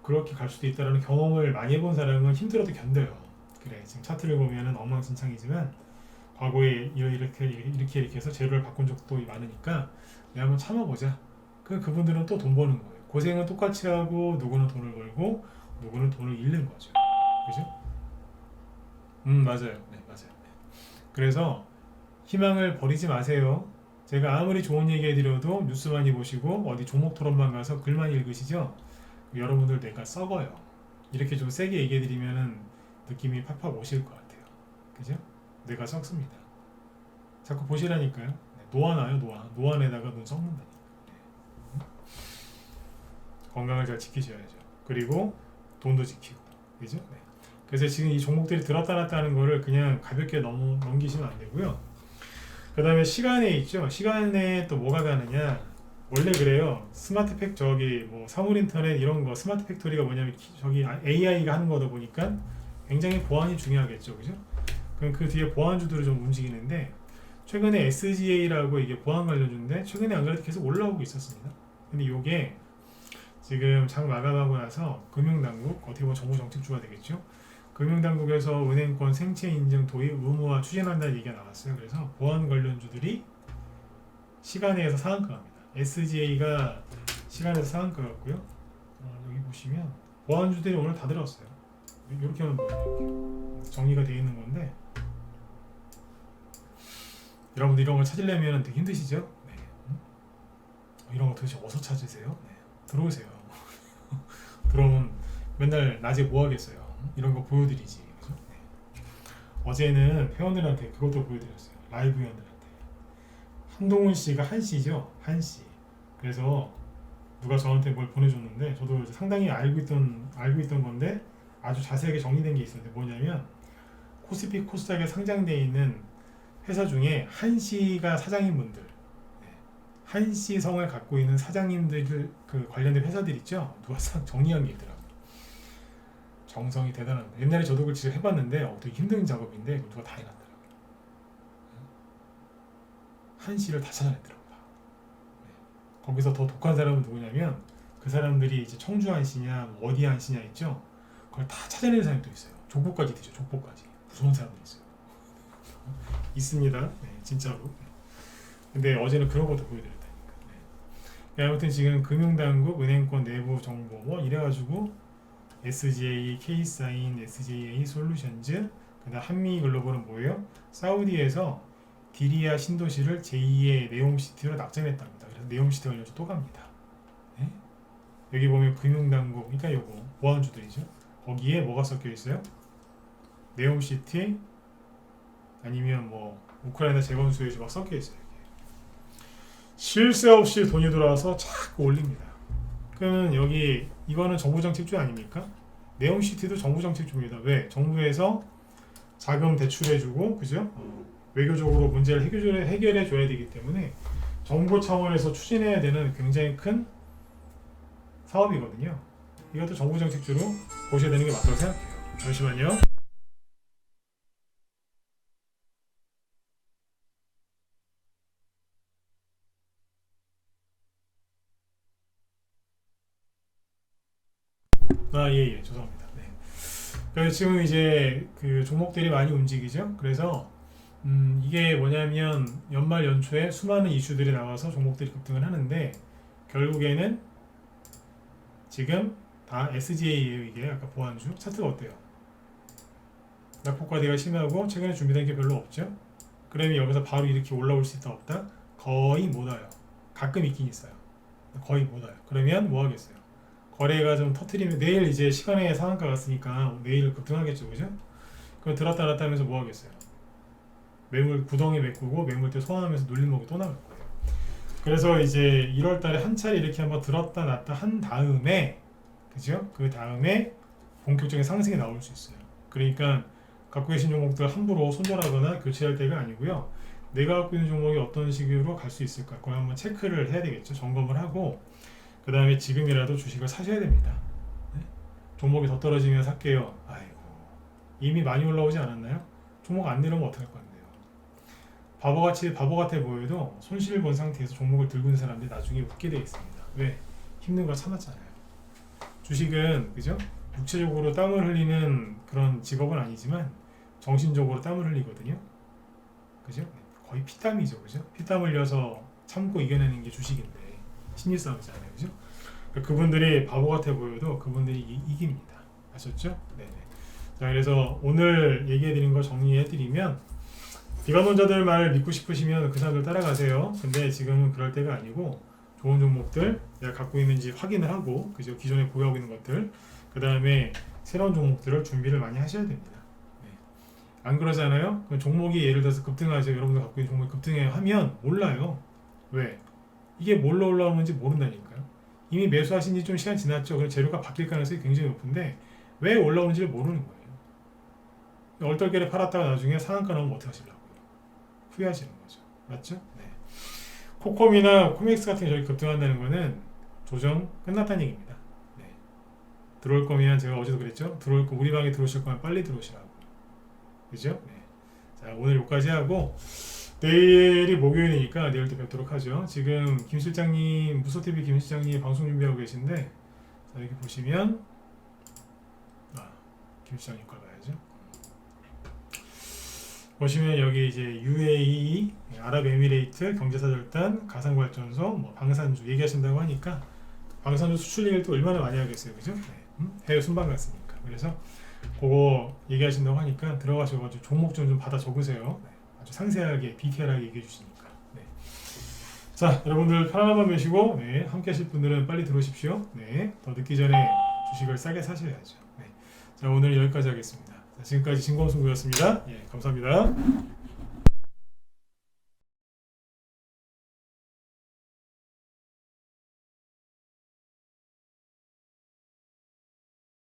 그렇게 갈 수도 있다는 경험을 많이 해본 사람은 힘들어도 견뎌요. 그래, 지금 차트를 보면은 엉망진창이지만 과거에 이렇게 해서 재료를 바꾼 적도 많으니까 내가 한번 참아보자. 그분들은 또 돈 버는 거예요. 고생은 똑같이 하고 누구는 돈을 벌고 누구는 돈을 잃는 거죠. 그죠? 맞아요. 네, 맞아요. 네. 그래서 희망을 버리지 마세요. 제가 아무리 좋은 얘기 해드려도 뉴스 많이 보시고 어디 종목 토론만 가서 글만 읽으시죠? 여러분들 내가 썩어요. 이렇게 좀 세게 얘기해드리면은 느낌이 팍팍 오실 것 같아요. 그죠? 뇌가 썩습니다. 자꾸 보시라니까요. 네, 노안아요, 노안. 노안에다가 눈 썩는다니까. 네. 건강을 잘 지키셔야죠. 그리고 돈도 지키고. 그죠? 네. 그래서 지금 이 종목들이 들었다 놨다 하는 거를 그냥 가볍게 넘기시면 안 되고요. 그 다음에 시간에 있죠. 시간에 또 뭐가 가느냐. 원래 그래요. 스마트 팩 뭐 사물 인터넷 이런 거 스마트 팩토리가 뭐냐면 AI가 하는 거다 보니까 굉장히 보안이 중요하겠죠. 그죠? 그럼 그 뒤에 보안주들을 좀 움직이는데 최근에 SGA라고 이게 보안 관련주인데 최근에 안 그래도 계속 올라오고 있었습니다. 근데 이게 지금 장 마감하고 나서 금융당국, 어떻게 보면 정부 정책주가 되겠죠. 금융당국에서 은행권 생체 인증 도입 의무화 추진한다는 얘기가 나왔어요. 그래서 보안 관련주들이 시간에서 상한가 갑니다. SGA가 시간에서 상한가 같고요. 여기 보시면 보안주들이 오늘 다 들었어요. 이렇게 하면 이렇게 정리가 되어 있는 건데 여러분들 이런 걸 찾으려면 되게 힘드시죠? 네. 이런 거 도대체 어디서 찾으세요? 네. 들어오세요. 들어오면 맨날 낮에 뭐 하겠어요? 이런 거 보여드리지. 그죠? 네. 어제는 회원들한테 그것도 보여드렸어요. 라이브 회원들한테. 한동훈 씨가 한씨죠? 한씨. 그래서 누가 저한테 뭘 보내줬는데 저도 상당히 알고 있던 건데 아주 자세하게 정리된 게 있었는데 뭐냐면 코스피 코스닥에 상장되어 있는 회사 중에 한씨가 사장인 분들, 네. 한씨 성을 갖고 있는 사장님들 그 관련된 회사들 있죠. 누가 싹 정리한 게 있더라고요. 정성이 대단합니다. 옛날에 저도 그걸 직접 해봤는데 되게 힘든 작업인데 누가 다 해놨더라고요. 한씨를 다 찾아냈더라고요. 네. 거기서 더 독한 사람은 누구냐면 그 사람들이 이제 청주 한씨냐 어디 한씨냐 있죠. 그걸 다 찾아내는 사람도 있어요. 족보까지 되죠. 족보까지. 무서운 사람도 있어요. 있습니다. 네, 진짜로. 근데 어제는 그런 것도 보여드렸다니까. 네. 아무튼 지금 금융당국, 은행권 내부 정보 뭐 이래가지고 SGA, K사인, SJA 솔루션즈, 그다음 한미글로벌은 뭐예요? 사우디에서 디리아 신도시를 제2의 네옴시티로 낙점했답니다. 그래서 네옴시티 관련해서 또 갑니다. 네? 여기 보면 금융당국, 그러니까 요거 보안주들이죠. 거기에 뭐가 섞여 있어요? 네옴시티 아니면 뭐 우크라이나 재건수요지 막 섞여 있어요. 쉴 새 없이 돈이 들어와서 자꾸 올립니다. 그러면 여기 이거는 정부정책주 아닙니까? 네옴시티도 정부정책주입니다. 왜? 정부에서 자금 대출해주고 그죠? 외교적으로 문제를 해결해 줘야 되기 때문에 정부 차원에서 추진해야 되는 굉장히 큰 사업이거든요. 이것도 정부정책주로 보셔야 되는 게 맞다고 생각해요. 잠시만요. 예, 죄송합니다. 네. 그래서 지금 이제 그 종목들이 많이 움직이죠. 그래서 이게 뭐냐면 연말 연초에 수많은 이슈들이 나와서 종목들이 급등을 하는데 결국에는 지금 다 SGA예요. 이게 아까 보안주 차트가 어때요? 낙폭과대가 심하고 최근에 준비된 게 별로 없죠. 그러면 여기서 바로 이렇게 올라올 수 있다 없다? 거의 못 와요. 가끔 있긴 있어요. 거의 못 와요. 그러면 뭐 하겠어요? 거래가 좀 터트리면 내일 이제 시간의 상한가 갔으니까 내일 급등하겠죠, 그죠? 그럼 들었다 놨다 하면서 뭐 하겠어요? 매물 구덩이 메꾸고 매물대 소환하면서 눌림목이 또 나올 거예요. 그래서 이제 1월 달에 한 차례 이렇게 한번 들었다 놨다 한 다음에 그죠? 그 다음에 본격적인 상승이 나올 수 있어요. 그러니까 갖고 계신 종목들 함부로 손절하거나 교체할 때가 아니고요. 내가 갖고 있는 종목이 어떤 식으로 갈 수 있을까? 그걸 한번 체크를 해야 되겠죠. 점검을 하고 그 다음에 지금이라도 주식을 사셔야 됩니다. 네? 종목이 더 떨어지면 살게요. 아이고 이미 많이 올라오지 않았나요? 종목 안 내려오면 어떡할 건데요. 바보 같아 보여도 손실을 본 상태에서 종목을 들고 있는 사람들이 나중에 웃게 되어 있습니다. 왜? 힘든 걸 참았잖아요. 주식은 그죠? 육체적으로 땀을 흘리는 그런 직업은 아니지만 정신적으로 땀을 흘리거든요. 그죠? 거의 피땀이죠. 그죠? 피땀 흘려서 참고 이겨내는 게 주식인데 심리싸움이잖아요. 그죠? 그분들이 바보 같아 보여도 그분들이 이깁니다. 아셨죠? 네네. 자, 그래서 오늘 얘기해드린 거 정리해드리면 비관론자들 말 믿고 싶으시면 그 사람들 따라가세요. 근데 지금은 그럴 때가 아니고 좋은 종목들 내가 갖고 있는지 확인을 하고 그죠? 기존에 보유하고 있는 것들 그 다음에 새로운 종목들을 준비를 많이 하셔야 됩니다. 네. 안 그러잖아요? 그럼 종목이 예를 들어서 급등하죠. 여러분들 갖고 있는 종목이 급등해 하면 몰라요. 왜? 이게 뭘로 올라오는지 모른다니까요. 이미 매수하신 지 좀 시간 지났죠. 그럼 재료가 바뀔 가능성이 굉장히 높은데 왜 올라오는지를 모르는 거예요. 얼떨결에 팔았다가 나중에 상한가 나오면 어떻게 하시려고요? 후회하시는 거죠. 맞죠? 네. 코콤이나 코믹스 같은 게 저기 급등한다는 거는 조정 끝났다는 얘기입니다. 네. 들어올 거면 제가 어제도 그랬죠. 들어올 거 우리 방에 들어오실 거면 빨리 들어오시라고. 그죠? 네. 자, 오늘 여기까지 하고 내일이 목요일이니까 내일 또 뵙도록 하죠. 지금 김 실장님, 무소TV 김 실장님 방송 준비하고 계신데 자, 여기 보시면 김 실장님 걸 봐야죠. 보시면 여기 이제 UAE, 아랍에미레이트, 경제사절단, 가상발전소, 뭐 방산주 얘기하신다고 하니까 방산주 수출 얘기를 또 얼마나 많이 하겠어요, 그죠? 네. 해외 순방 갔으니까. 그래서 그거 얘기하신다고 하니까 들어가셔가지고 종목 좀 받아 적으세요. 네. 아주 상세하게 디테일하게 얘기해 주시니까. 네. 자, 여러분들 편안한 밤 되시고 네, 함께 하실 분들은 빨리 들어오십시오. 네. 더 늦기 전에 주식을 싸게 사셔야죠. 네. 자, 오늘 여기까지 하겠습니다. 자, 지금까지 진검승부였습니다. 예, 감사합니다.